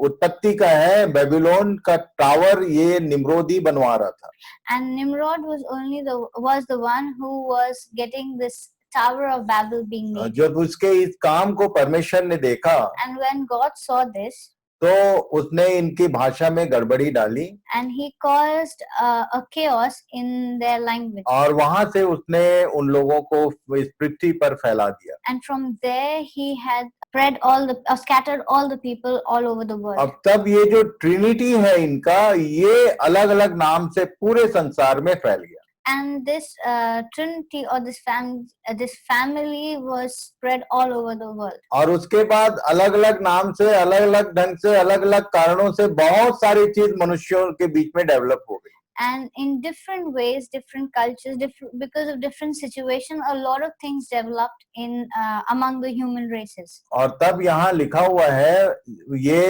उत्पत्ति का है बेबीलोन का टावर ये निम्रोदी बनवा रहा था And Nimrod was the one who was getting this Tower of Babel being made. जब उसके इस काम को परमेश्वर ने देखा And when God saw this, तो उसने इनकी भाषा में गड़बड़ी डाली and he caused a chaos in their language, और वहां से उसने उन लोगों को इस पृथ्वी पर फैला दिया and from there he had scattered all the people all over the world. अब तब ये जो ट्रिनिटी है इनका ये अलग अलग नाम से पूरे संसार में फैल गया And this Trinity, or this family was spread all over the world. और उसके बाद अलग अलग नाम से अलग अलग ढंग से अलग अलग कारणों से बहुत सारी चीज मनुष्यों के बीच में डेवलप हो गई And in different ways, different cultures, because of different situation, a lot of things developed in among the human races. और तब यहाँ लिखा हुआ है ये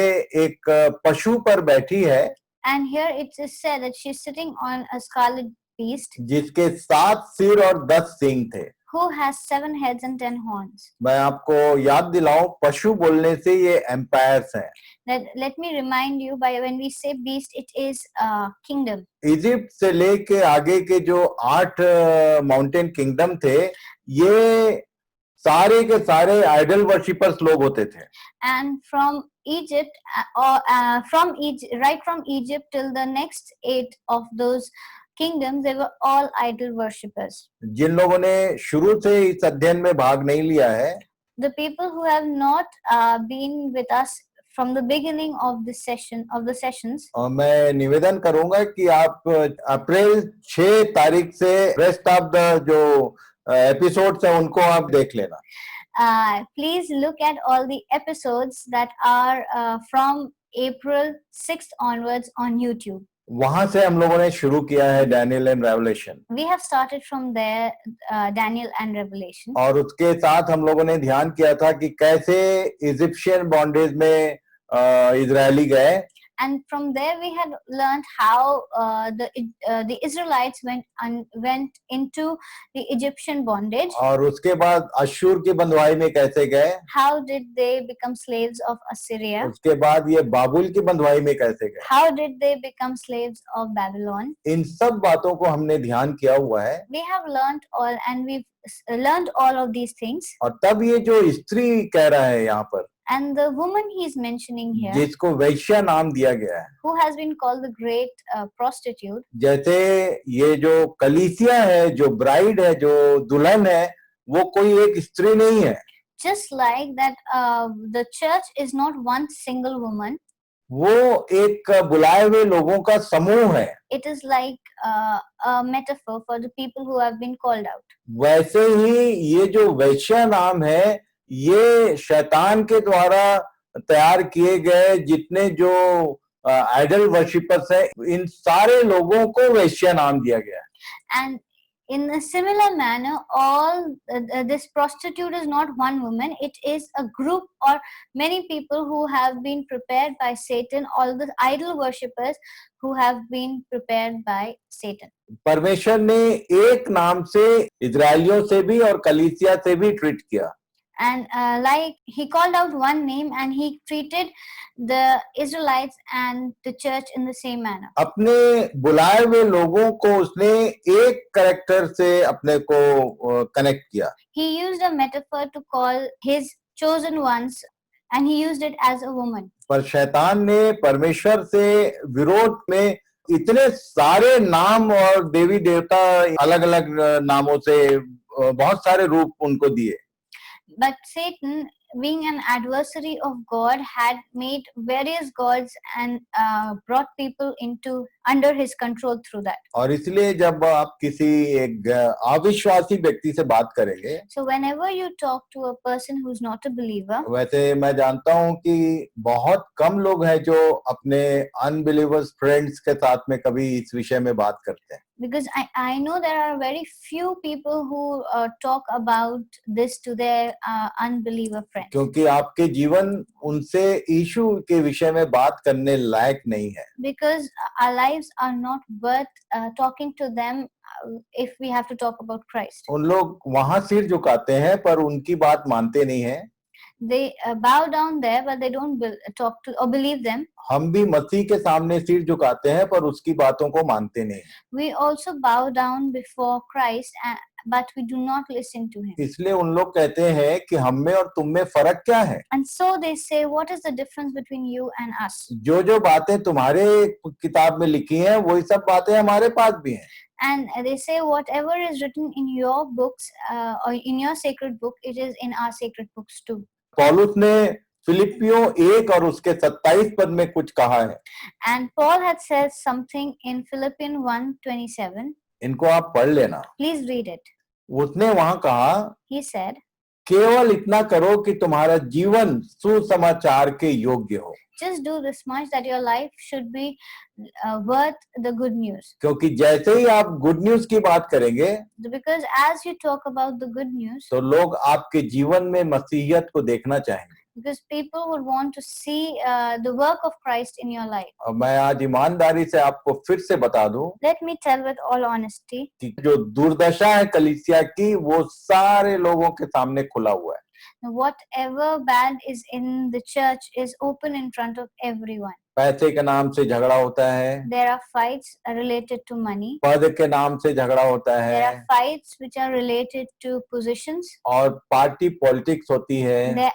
एक पशु पर बैठी है And here it is said that she is sitting on a scarlet beast जिसके 7 सिर और 10 सींग थे who has 7 heads and 10 horns. मैं आपको याद दिलाऊं पशु बोलने से ये एम्पायर्स हैं Let me remind you, by when we say beast, it is a kingdom. Egypt से लेके आगे के जो 8 माउंटेन किंगडम थे ये सारे के सारे आइडल वर्शिपर्स लोग होते थे And from Egypt, right from Egypt till the next 8 of those kingdoms, they were all idol worshippers. जिन लोगों ने शुरू से इस अध्ययन में भाग नहीं लिया है The people who have not been with us from the beginning of the sessions, और मैं निवेदन करूंगा कि आप अप्रैल 6 तारीख से रेस्ट ऑफ द जो एपिसोड्स है उनको आप देख लेना please look at all the episodes that are from April 6th onwards on YouTube. वहां से हम लोगों ने शुरू किया है Daniel and revelation We have started from there, Daniel and Revelation. और उसके साथ हम लोगों ने ध्यान किया था कि कैसे इजिप्शियन बॉन्डेज में इजरायली गए And from there we had learned how the Israelites went into the Egyptian bondage. और उसके बाद अश्शूर की बंधुआई में कैसे गए How did they become slaves of Assyria? उसके बाद ये बाबुल की बंधुआई में कैसे गए How did they become slaves of Babylon? इन सब बातों को हमने ध्यान किया हुआ है We have learned all, and we've learned all of these things. और तब ये जो स्त्री कह रहा है यहाँ पर And the woman he is mentioning here, जिसको वैश्या नाम दिया गया है who has been called the great prostitute, जैसे ये जो कलीसिया है जो ब्राइड है जो दुल्हन है वो कोई एक स्त्री नहीं है just like that, the church is not one single woman. वो एक बुलाए हुए लोगों का समूह है It is like a metaphor for the people who have been called out. वैसे ही ये जो वैश्या नाम है ये शैतान के द्वारा तैयार किए गए जितने जो आइडल वर्शिपर्स हैं इन सारे लोगों को वैश्या नाम दिया गया है And in a similar manner, this prostitute is not one woman. It is a group or many people who have been prepared by Satan, all the idol worshippers who have been prepared by Satan. परमेश्वर ने एक नाम से इजरायलियों से भी और कलीसिया से भी ट्रीट किया And like he called out one name and he treated the Israelites and the church in the same manner. अपने बुलाए हुए लोगों को उसने एक कैरेक्टर से अपने को कनेक्ट किया He used a metaphor to call his chosen ones, and he used it as a woman. पर शैतान ने परमेश्वर से विरोध में इतने सारे नाम और देवी देवता अलग अलग नामों से बहुत सारे रूप उनको दिए। But Satan, being an adversary of God, had made various gods and brought people into under his control through that. और इसलिए जब आप किसी एक अविश्वासी व्यक्ति से बात करेंगे, So whenever you talk to a person who's not a believer, वैसे मैं जानता हूं कि बहुत कम लोग हैं जो अपने अनबिलीवर्स फ्रेंड्स के साथ में कभी इस विषय में बात करते हैं। because I know there are very few people who talk about this to their unbeliever friends. क्योंकि आपके जीवन उनसे यीशु के विषय में बात करने लायक नहीं है। Because our lives are not worth talking to them if we have to talk about Christ. उन लोग वहां सिर झुकाते हैं पर उनकी बात मानते नहीं है। They bow down there, but they don't talk to or believe them. हम भी मसीह के सामने सिर झुकाते हैं पर उसकी बातों को मानते नहीं। We also bow down before Christ, but we do not listen to him. इसलिए उन लोग कहते हैं कि हम में और तुम में फर्क क्या है? And so they say, what is the difference between you and us? जो बातें तुम्हारे किताब में लिखी हैं वही सब बातें हमारे पास भी हैं। And they say whatever is written in your books or in your sacred book, it is in our sacred books too. पौलुस ने फिलिपियों 1 और उसके 27 पद में कुछ कहा है। And Paul had said something in Philippians 1:27. इनको आप पढ़ लेना। Please read it. उसने वहां कहा, He said, केवल इतना करो कि तुम्हारा जीवन सुसमाचार के योग्य हो। just do this much that your life should be worth the good news. क्योंकि जैसे ही आप गुड न्यूज की बात करेंगे, Because as you talk about the good news, तो लोग आपके जीवन में मसीहियत को देखना चाहेंगे। because people would want to see the work of Christ in your life. और मैं आज ईमानदारी से आपको फिर से बता दूं Let me tell with all honesty, कि जो दुर्दशा है कलीसिया की वो सारे लोगों के सामने खुला हुआ है। whatever bad is in the church is open in front of everyone. पैसे के नाम से झगड़ा होता है, There are fights related to money. पद के नाम से झगड़ा होता There है, are fights which are related to positions. और पार्टी पॉलिटिक्स होती है।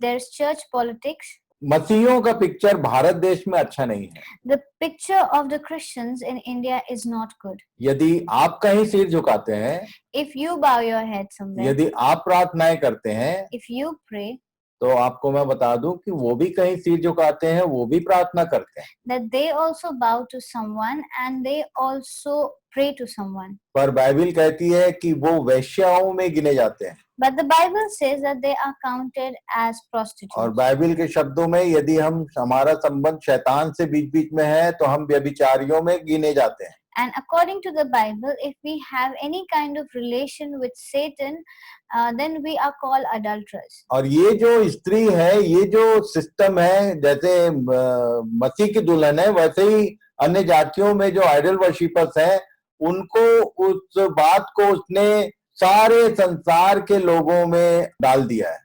There's church politics. मसीहियों का पिक्चर भारत देश में अच्छा नहीं है। The picture of the Christians in India is not good. यदि आप कहीं सिर झुकाते हैं, If you bow your head somewhere, यदि आप प्रार्थनाएं करते हैं, if you pray, तो आपको मैं बता दूं कि वो भी कहीं सिर झुकाते हैं, वो भी प्रार्थना करते हैं। that they also bow to someone and they also pray to someone. पर बाइबल कहती है कि वो वेश्याओं में गिने जाते हैं। But the Bible says that they are counted as prostitutes. और बाइबल के शब्दों में यदि हमारा संबंध शैतान से बीच बीच में है तो हम व्यभिचारियों में गिने जाते हैं। And according to the Bible, if we have any kind of relation with Satan, then we are called adulterers. और ये जो स्त्री है, ये जो सिस्टम है, जैसे मसीह की दुल्हन है, वैसे ही अन्य जातियों में जो आइडल वर्शिपर्स हैं, उनको उस बात को उसने सारे संसार के लोगों में डाल दिया है।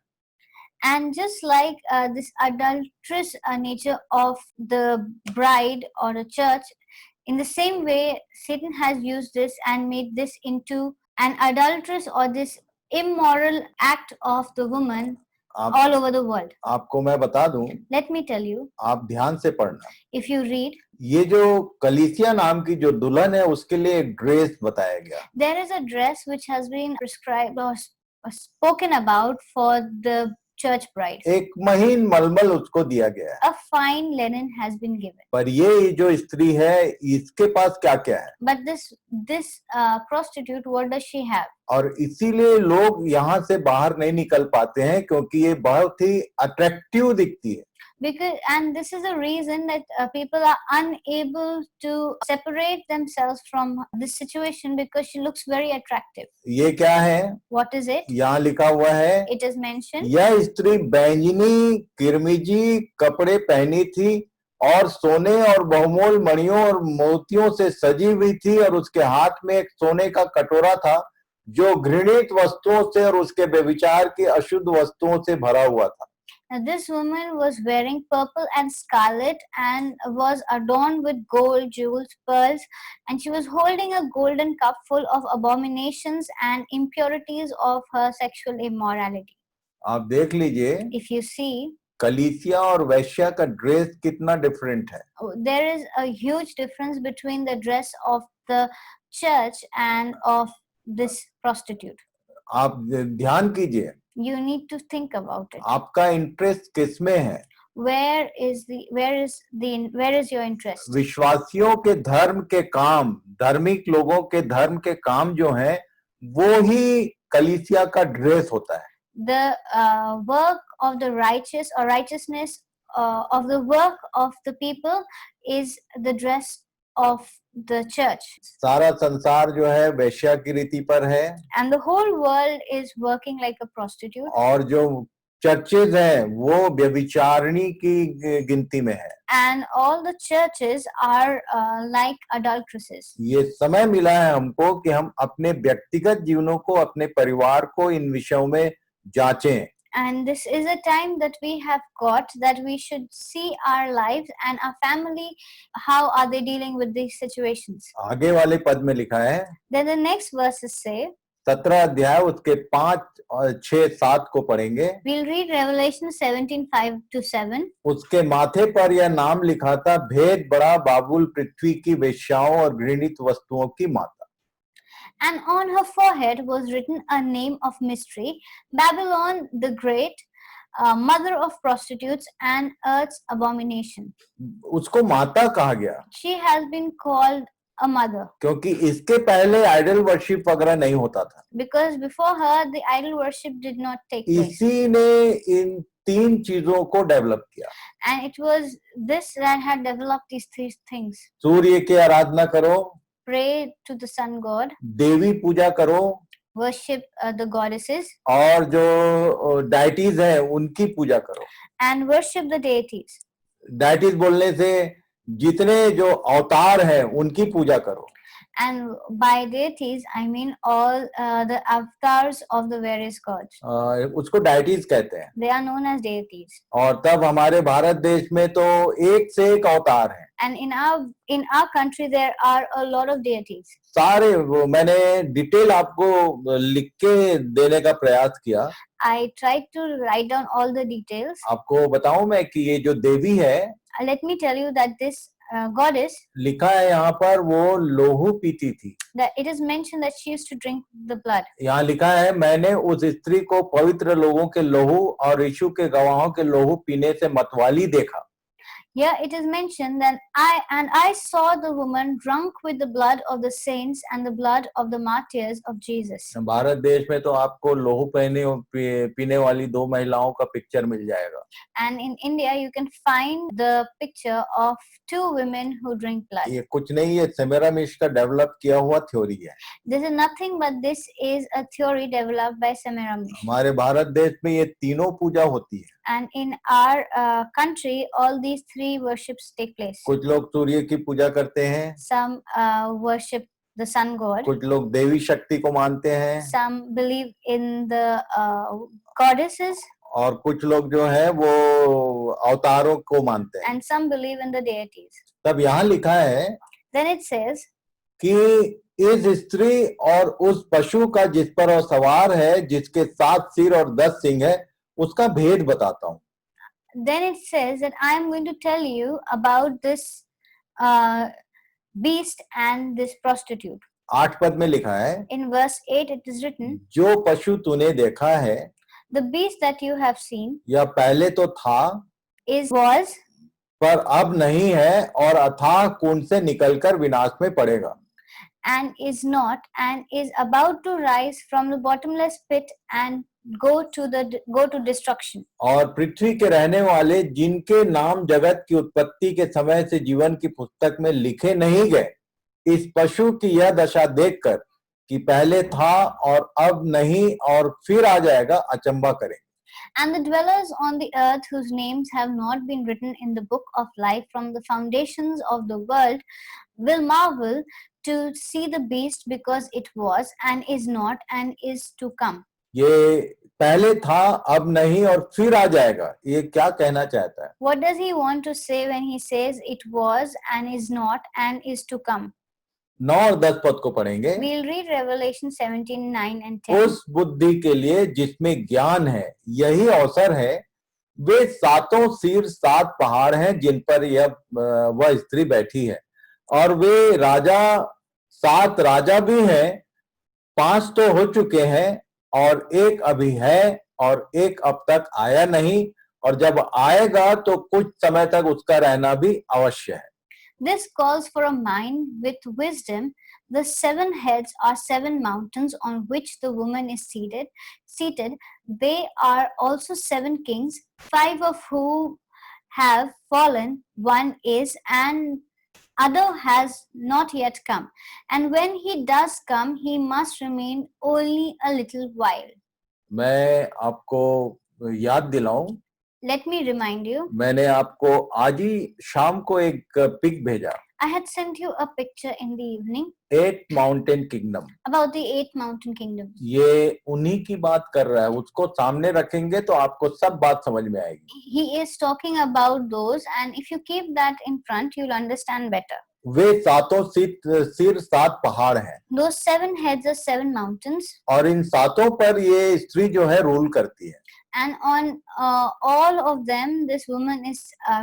And just like this adulterous nature of the bride or the church, in the same way, Satan has used this and made this into an adulterous or this immoral act of the woman all over the world. आपको मैं बता दूं, Let me tell you, आप ध्यान से पढ़ना। if you read, ये जो कलीसिया नाम की जो दुल्हन है उसके लिए एक ड्रेस बताया गया। there is a dress which has been prescribed or spoken about for the church bride. एक महीन मलमल उसको दिया गया है। A fine linen has been given. पर ये जो स्त्री है, इसके पास क्या क्या है? But this prostitute, what does she have? और इसीलिए लोग यहाँ से बाहर नहीं निकल पाते हैं क्योंकि ये बहुत ही अट्रैक्टिव दिखती है। And this is the reason that people are unable to separate themselves from this situation because she looks very attractive. ये क्या है? What is it? यहाँ लिखा हुआ है, It is mentioned. यह स्त्री बैंगनी किरमिजी कपड़े पहनी थी और सोने और बहुमूल्य मणियों और मोतियों से सजी हुई थी और उसके हाथ में एक सोने का कटोरा था जो घृणित वस्तुओं से और उसके व्यभिचार की अशुद्ध वस्तुओं से भरा हुआ था। Now, this woman was wearing purple and scarlet and was adorned with gold, jewels, pearls, and she was holding a golden cup full of abominations and impurities of her sexual immorality. आप देख लीजिए, If you see, कलीसिया और वैश्या का dress कितना different है। There is a huge difference between the dress of the church and of this prostitute. आप ध्यान कीजिए, You need to think about it. आपका इंटरेस्ट किसमें है? Where is your interest? विश्वासियों के धर्म के काम, धार्मिक लोगों के धर्म के काम जो हैं, वो ही कलीसिया का ड्रेस होता है। The work of the righteous or righteousness of the work of the people is the dress of the church. सारा संसार जो है वेश्या की रीति पर है, And the whole world is working like a prostitute. और जो चर्चेज हैं वो व्यभिचारिणी की गिनती में है। And all the churches are like adulteresses. ये समय मिला है हमको कि हम अपने व्यक्तिगत जीवनों को, अपने परिवार को इन विषयों में जांचें। And this is a time that we have got that we should see our lives and our family, how are they dealing with these situations. आगे वाले पद में लिखा है, Then the next verses say, 17 अध्याय उसके 5 और 6 7 को पढ़ेंगे। we'll read Revelation 17:5-7. उसके माथे पर यह नाम लिखा था, भेद बड़ा बाबुल, पृथ्वी की वेश्याओं और घृणित वस्तुओं की माता। And on her forehead was written a name of mystery, Babylon the Great, mother of prostitutes and earth's abomination. उसको माता कहा गया She has been called a mother क्योंकि इसके पहले आइडल वर्शिप वगैरह नहीं होता था। because before her the idol worship did not take place. इसी ने इन 3 चीजों को डेवलप किया। And it was this that had developed these 3 things. सूर्य की आराधना करो, Pray to the sun god, देवी पूजा करो, worship the goddesses, और जो डाइटीज हैं उनकी पूजा करो। and worship the deities. Deities बोलने से जितने जो अवतार हैं उनकी पूजा करो। And by deities, I mean all the avatars of the various gods. उसको डाइटीज कहते हैं। They are known as deities. और तब हमारे भारत देश में तो एक से एक अवतार हैं। And in our country, there are a lot of deities. सारे वो मैंने डिटेल आपको लिख के देने का प्रयास किया। I tried to write down all the details. आपको बताऊं मैं कि ये जो देवी है, Let me tell you that this goddess, लिखा है यहाँ पर वो लोहू पीती थी। that it is mentioned that she used to drink the blood. यहाँ लिखा है, मैंने उस स्त्री को पवित्र लोगों के लोहू और यीशु के गवाहों के लोहू पीने से मतवाली देखा। Here it is mentioned that I saw the woman drunk with the blood of the saints and the blood of the martyrs of Jesus. Bharat देश में तो आपको लोहू पीने वाली 2 महिलाओं का पिक्चर मिल जाएगा। And in India, you can find the picture of 2 women who drink blood. ये कुछ नहीं, ये सेमेरामिश का डेवलप किया हुआ थ्योरी है। This is nothing but this is a theory developed by Semiramis. हमारे भारत देश में ये तीनों पूजा होती है। And in our country, all these 3 worships take place. कुछ लोग सूर्य की पूजा करते हैं, Some worship the sun god. कुछ लोग देवी शक्ति को मानते हैं, Some believe in the goddesses. और कुछ लोग जो है वो अवतारों को मानते हैं। And some believe in the deities. तब यहाँ लिखा है Then it says, कि इस स्त्री और उस पशु का जिस पर वो सवार है, जिसके 7 सिर और 10 सिंग है, उसका भेद बताता हूँ। Then it says that I am going to tell you about this beast and this prostitute. 8 पद में लिखा है, In verse 8 it is written, जो पशु तूने देखा है, the beast that you have seen यह पहले तो था, was, पर अब नहीं है, और अथाह कुंड से निकलकर विनाश में पड़ेगा। and is not, and is about to rise from the bottomless pit and go to destruction. और पृथ्वी के रहने वाले जिनके नाम जगत की उत्पत्ति के समय से जीवन की पुस्तक में लिखे नहीं गए, इस पशु की यह दशा देखकर कि पहले था और अब नहीं और फिर आ जाएगा, अचंभा करें। And the dwellers on the earth whose names have not been written in the book of life from the foundations of the world will marvel to see the beast, because it was and is not and is to come. ये पहले था, अब नहीं और फिर आ जाएगा, ये क्या कहना चाहता है? What does he want to say when he says it was and is not and is to come? 9 और 10 पद को पढ़ेंगे। We'll read Revelation 17:9 and 10. उस बुद्धि के लिए जिसमें ज्ञान है, यही अवसर है वे सातों सिर सात पहाड़ हैं जिन पर वह स्त्री बैठी है, और वे राजा, सात राजा भी हैं, पांच तो हो चुके हैं और एक अभी है और एक अब तक आया नहीं, और जब आएगा तो कुछ समय तक उसका रहना भी अवश्य है। This calls for a mind with wisdom. The seven heads are seven mountains on which the woman is seated. They are also seven kings, five of whom have fallen. One is, and other has not yet come. And when he does come, he must remain only a little while. मैं आपको याद दिलाऊं, Let me remind you, मैंने आपको आज ही शाम को एक pick भेजा, I had sent you a picture in the evening 8 mountain kingdom. about the 8 mountain kingdoms. ये उन्हीं की बात कर रहा है, उसको सामने रखेंगे तो आपको सब बात समझ में आएगी। He is talking about those, and if you keep that in front, you'll understand better. वे सातों सिर सात पहाड़ हैं, Those seven heads are seven mountains, और इन सातों पर ये स्त्री जो है रूल करती है। and on all of them, this woman is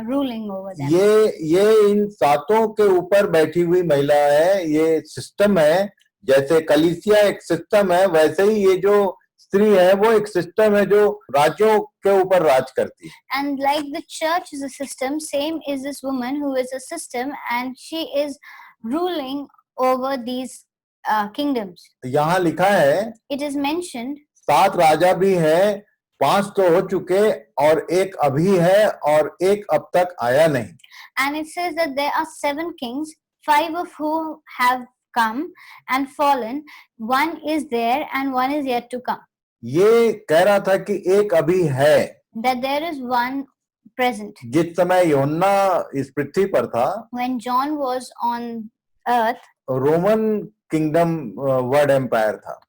ruling over them. ये इन सातों के ऊपर बैठी हुई महिला है। ये सिस्टम है, जैसे कलीसिया एक सिस्टम है, वैसे ही ये जो स्त्री है वो एक सिस्टम है जो राज्यों के ऊपर राज करती है। And like the church is a system, same is this woman who is a system, and she is ruling over these kingdoms. यहाँ लिखा है, It is mentioned, सात राजा भी हैं, पांच तो हो चुके और एक अभी है और एक अब तक आया नहीं। and it says that there are seven kings, five of whom have come and fallen. One is there and one is yet to come. ये कह रहा था कि एक अभी है। That there is one present. जिस समय यूहन्ना इस पृथ्वी पर था, When John was on earth, Roman kingdom world empire था।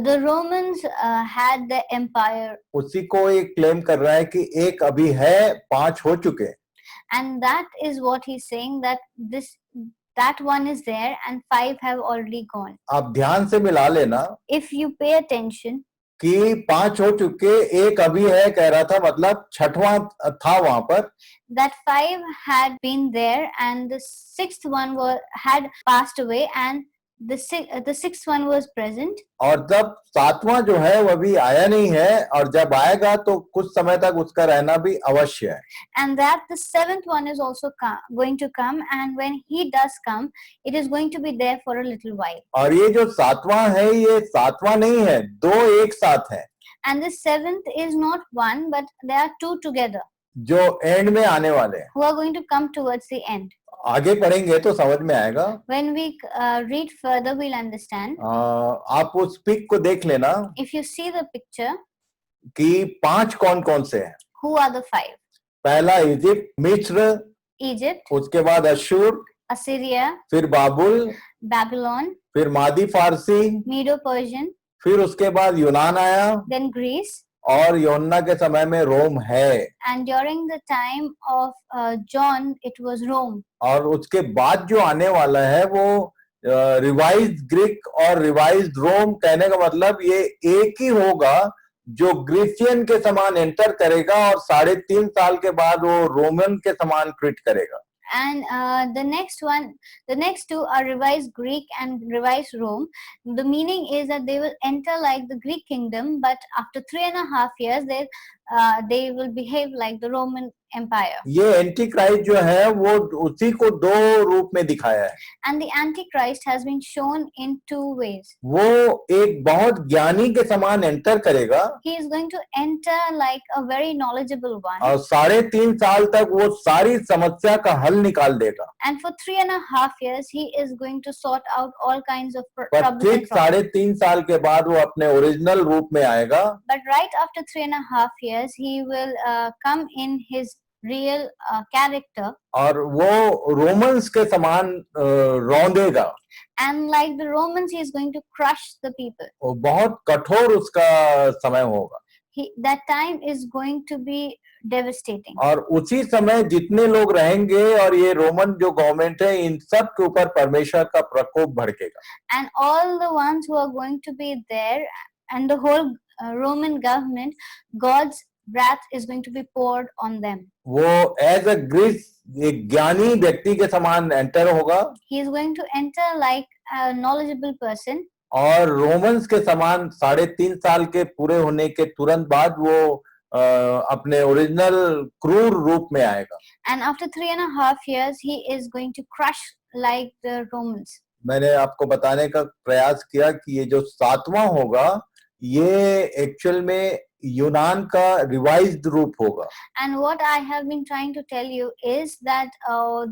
the Romans had the empire, उसी को एक क्लेम कर रहा है कि एक अभी है, पांच हो चुके। and that is what he's saying, that one is there and five have already gone. आप ध्यान से मिला लेना If you pay attention, कि पांच हो चुके, एक अभी है कह रहा था, मतलब छठवां था वहां पर। that five had been there and the sixth one had passed away, and the sixth one was present. और जब सातवां जो है वह भी आया नहीं है, और जब आएगा तो कुछ समय तक उसका रहना भी अवश्य है। And that the seventh one is also going to come, and when he does come, it is going to be there for a little while. और ये जो सातवां है, ये सातवां नहीं है, दो एक साथ है। And the seventh is not one, but there are two together, जो एंड में आने वाले हैं। who are going to come towards the end. आगे पढ़ेंगे तो समझ में आएगा। When we read further, we'll understand. आप उस पिक को देख लेना If you see the picture, कि पांच कौन कौन से हैं। who are the five? पहला इजिप्ट, मिस्र, Egypt, उसके बाद अशूर, Assyria, फिर बाबुल, Babylon, फिर मादी फारसी, Medo-Persian, फिर उसके बाद यूनान आया, then Greece, और यूहन्ना के समय में रोम है, and during the time of John, it was Rome. और उसके बाद जो आने वाला है वो रिवाइज्ड ग्रीक और रिवाइज्ड रोम। कहने का मतलब ये एक ही होगा जो ग्रीसियन के समान एंटर करेगा और 3.5 साल के बाद वो रोमन के समान ट्रीट करेगा। And the next two are revised Greek and revised Rome. The meaning is that they will enter like the Greek kingdom, but after 3.5 years, they will behave like the Roman Empire. ये anti Christ जो है वो उसी को दो रूप में दिखाया है। And the Antichrist has been shown in two ways. वो एक बहुत ज्ञानी के समान एंटर करेगा, He is going to enter like a very knowledgeable one. और 3.5 साल तक वो सारी समस्या का हल निकाल देगा। And for 3.5 years, he is going to sort out all kinds of पर problems. ठीक 3.5 साल के बाद वो अपने ओरिजिनल रूप में आएगा। But right after 3.5 years, he will come in his real character, और वो रोमन्स के समान रौंदेगा। and like the Romans, he is going to crush the people. वो बहुत कठोर उसका समय होगा। That time is going to be devastating. और उसी समय जितने लोग रहेंगे और ये रोमन जो गवर्नमेंट है, इन सब के ऊपर परमेश्वर का प्रकोप भड़केगा। And all the ones who are going to be there, and the whole Roman government, God's wrath is going to be poured on them. वो एज अ ग्रीस एक ज्ञानी व्यक्ति के समान एंटर होगा He is going to enter like a knowledgeable person, और Romans के समान 3.5 साल के पूरे होने के तुरंत बाद वो अपने ओरिजिनल क्रूर रूप में आएगा. and after 3.5 years, he is going to crush like the Romans. मैंने आपको बताने का प्रयास किया कि ये जो 7वां होगा ये एक्चुअल में यूनान का रिवाइज्ड रूप होगा. And what I have been trying to tell you is that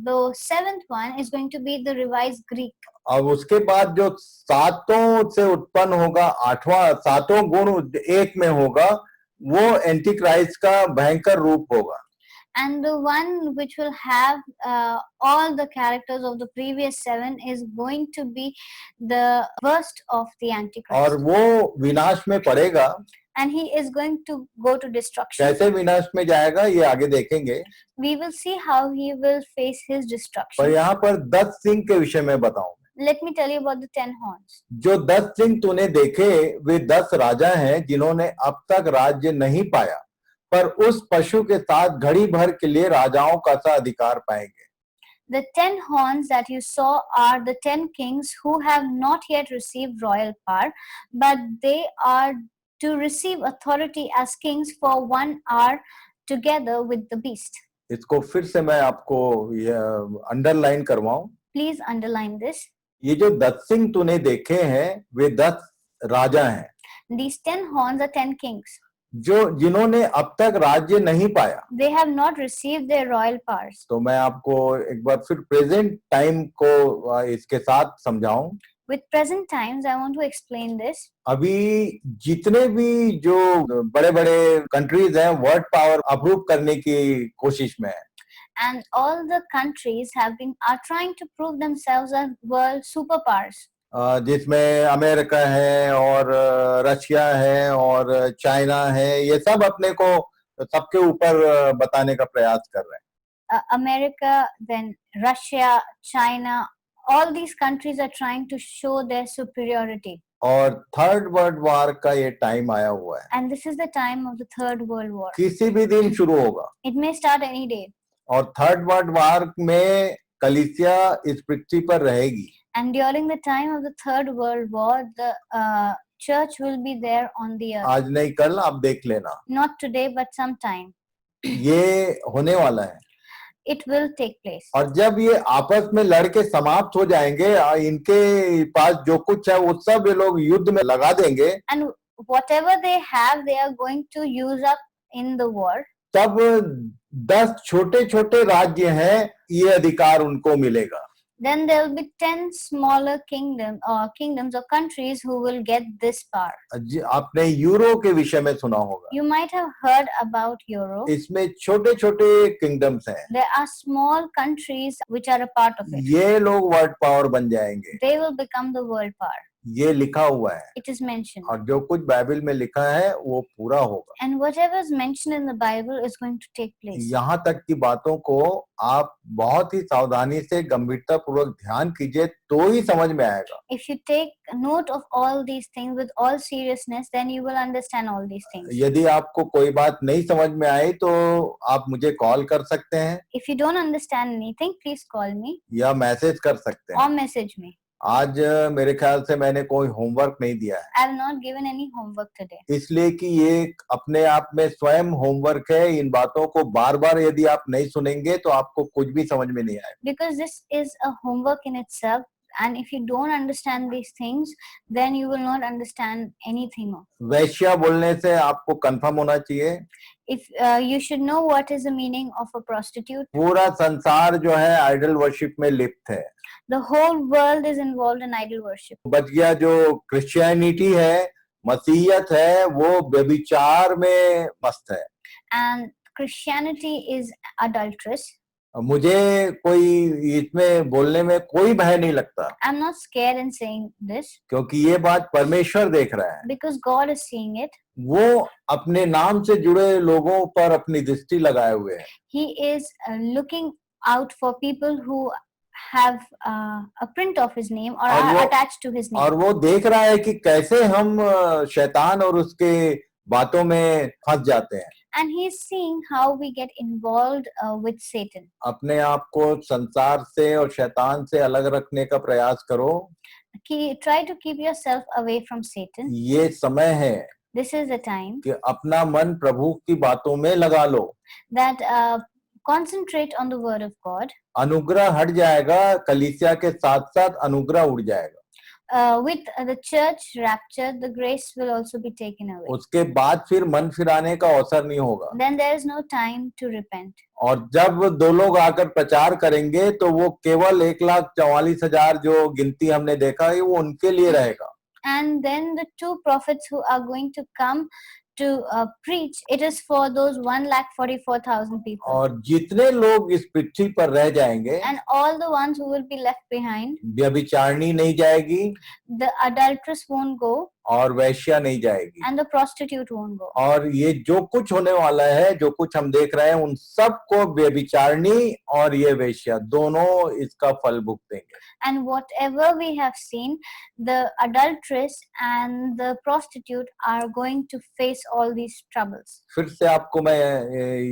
the 7th one is going to be the revised Greek. अब उसके बाद जो 7 से उत्पन्न होगा 8वां 7 गुण एक में होगा वो एंटी क्राइस्ट का भयंकर रूप होगा. And the one which will have all the characters of the previous 7 is going to be the worst of the Antichrist. और वो विनाश में पड़ेगा. And he is going to go to destruction. कैसे विनाश में जाएगा ये आगे देखेंगे. We will see how he will face his destruction. पर यहाँ पर 10 सिंह के विषय में बताऊं. Let me tell you about the 10 horns. जो 10 सिंह तूने देखे वे 10 राजा हैं जिन्होंने अब तक राज्य नहीं पाया पर उस पशु के साथ घड़ी भर के लिए राजाओं का सा अधिकार पाएंगे. The 10 horns that you saw are the 10 kings who have not yet received royal power, but they are to receive authority as kings for 1 hour together with the beast. इसको फिर से मैं आपको अंडरलाइन करवाऊं. Please underline this. ये जो 10 सिंह तूने देखे हैं वे 10 राजा हैं. These 10 horns are 10 kings. जो जिन्होंने अब तक राज्य नहीं पाया. They have not received their royal powers. तो मैं आपको एक बार फिर प्रेजेंट टाइम को इसके साथ समझाऊं. With present times, I want to explain this. अभी जितने भी जो बड़े-बड़े कंट्रीज हैं वर्ल्ड पावर अप्रूव करने की कोशिश में है. And all the countries are trying to prove themselves as world superpowers. जिसमें अमेरिका है और रशिया है और चाइना है. ये सब अपने को सबके ऊपर बताने का प्रयास कर रहे हैं. America, then Russia, China, all these countries are trying to show their superiority. और थर्ड वर्ल्ड वॉर का ये टाइम आया हुआ है. And this is the time of the Third World War. किसी भी दिन शुरू होगा. It may start any day. और थर्ड वर्ल्ड वॉर में कलीसिया इस पृथ्वी पर रहेगी. And during the time of the Third World War, the church will be there on the earth. आज नहीं कल आप देख लेना. Not today, but sometime. ये होने वाला है. It will take place. और जब ये आपस में लड़के समाप्त हो जाएंगे इनके पास जो कुछ है वो सब ये लोग युद्ध में लगा देंगे. And whatever they have, they are going to use up in the war. तब 10 छोटे-छोटे राज्य हैं ये अधिकार उनको मिलेगा. Then there will be 10 smaller kingdoms or countries who will get this power. आपने यूरो के विषय में सुना होगा. You might have heard about Euro. इसमें छोटे-छोटे किंगडम्स हैं. There are small countries which are a part of it. ये लोग वर्ल्ड पावर बन जाएंगे. They will become the world power. ये लिखा हुआ है. It is mentioned. और जो कुछ बाइबल में लिखा है वो पूरा होगा. And whatever is mentioned in the Bible is going to take place. यहाँ तक की बातों को आप बहुत ही सावधानी से गंभीरता पूर्वक ध्यान कीजिए तो ही समझ में आएगा. If you take note of all these things with all seriousness, then you will understand all these things. यदि आपको कोई बात नहीं समझ में आई तो आप मुझे कॉल कर सकते हैं. If you don't understand anything, please call me. या मैसेज कर सकते हैं. Or message me. आज मेरे ख्याल से मैंने कोई होमवर्क नहीं दिया है. I have not given any homework today. इसलिए कि ये अपने आप में स्वयं होमवर्क है. इन बातों को बार-बार यदि आप नहीं सुनेंगे तो आपको कुछ भी समझ में नहीं आएगा. Because this is a homework in itself, and if you don't understand these things, then you will not understand anything more. वैश्या बोलने से आपको कंफर्म होना चाहिए. If you should know what is the meaning of a prostitute. पूरा संसार जो है आइडल वर्शिप में लिप्त है. The whole world is involved in idol worship. बच गया जो क्रिश्चियनिटी है, मसीहियत है, वो व्यभिचार में मस्त है. And Christianity is adulterous. मुझे कोई इसमें बोलने में कोई भय नहीं लगता. I'm not scared in saying this. क्योंकि ये बात परमेश्वर देख रहा है. Because God is seeing it. वो अपने नाम से जुड़े लोगों पर अपनी दृष्टि लगाए हुए है. He is looking out for people who have a print of his name or are attached to his name. और वो देख रहा है कि कैसे हम शैतान और उसके बातों में फंस जाते हैं. and he's seeing how we get involved with Satan. अपने आप को संसार से और शैतान से अलग रखने का प्रयास करो। Try to keep yourself away from Satan. ये समय है This is the time कि अपना मन प्रभु की बातों में लगा लो। that concentrate on the word of God. अनुग्रह हट जाएगा, कलीसिया के साथ साथ अनुग्रह उड़ जाएगा। With the church rapture, the grace will also be taken away. उसके बाद फिर मन फिराने का अवसर नहीं होगा। Then there is no time to repent. और जब 2 लोग आकर प्रचार करेंगे तो वो केवल 1,44,000 जो गिनती हमने देखा है वो उनके लिए रहेगा। And then the 2 prophets who are going to come to preach, it is for those 1,44,000 people. और जितने लोग इस पृथ्वी पर रह जाएंगे, And all the ones who will be left behind, व्यभिचारिणी नहीं जाएगी, the adulteress won't go, और वैश्या नहीं जाएगी। and the prostitute won't go. और ये जो कुछ होने वाला है, जो कुछ हम देख रहे हैं, उन सबको व्यभिचारिणी और ये वैश्या दोनों इसका फल भुगतेंगे। And whatever we have seen, the adulteress and the prostitute are going to face all these troubles. फिर से आपको मैं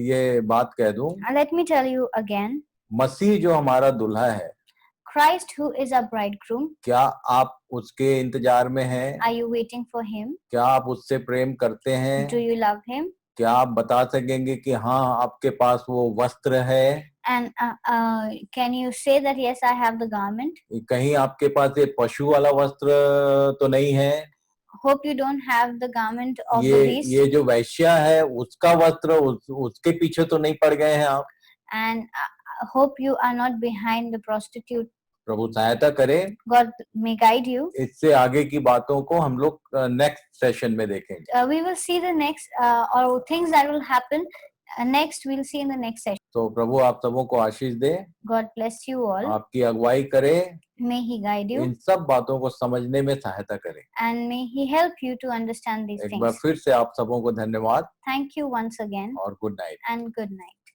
ये बात कह दूं, And let me tell you again, मसीह जो हमारा दुल्हा है, Christ who is our bridegroom, क्या आप उसके इंतजार में हैं? are you waiting for him? क्या आप उससे प्रेम करते हैं? Do you love him? क्या आप बता सकेंगे कि हाँ आपके पास वो वस्त्र है? And can you say that yes, I have the garment? कहीं आपके पास ये पशु वाला वस्त्र तो नहीं है? Hope you don't have the garment of the ये beast. ये जो वैश्या है उसका वस्त्र उसके पीछे तो नहीं पड़ गए हैं आप? And hope you are not behind the prostitute. प्रभु सहायता करे। God may guide you. इससे आगे की बातों को हम लोग नेक्स्ट सेशन में देखेंगे। We will see the next or things that will happen next. We'll see in the next session. तो प्रभु आप सबों को आशीष दे, God bless you all. आपकी अगुवाई करे, May He guide you इन सब बातों को समझने में सहायता करे। and may He help you to understand these एक बार things. फिर से आप सबों को धन्यवाद Thank you once again और good night. and good night.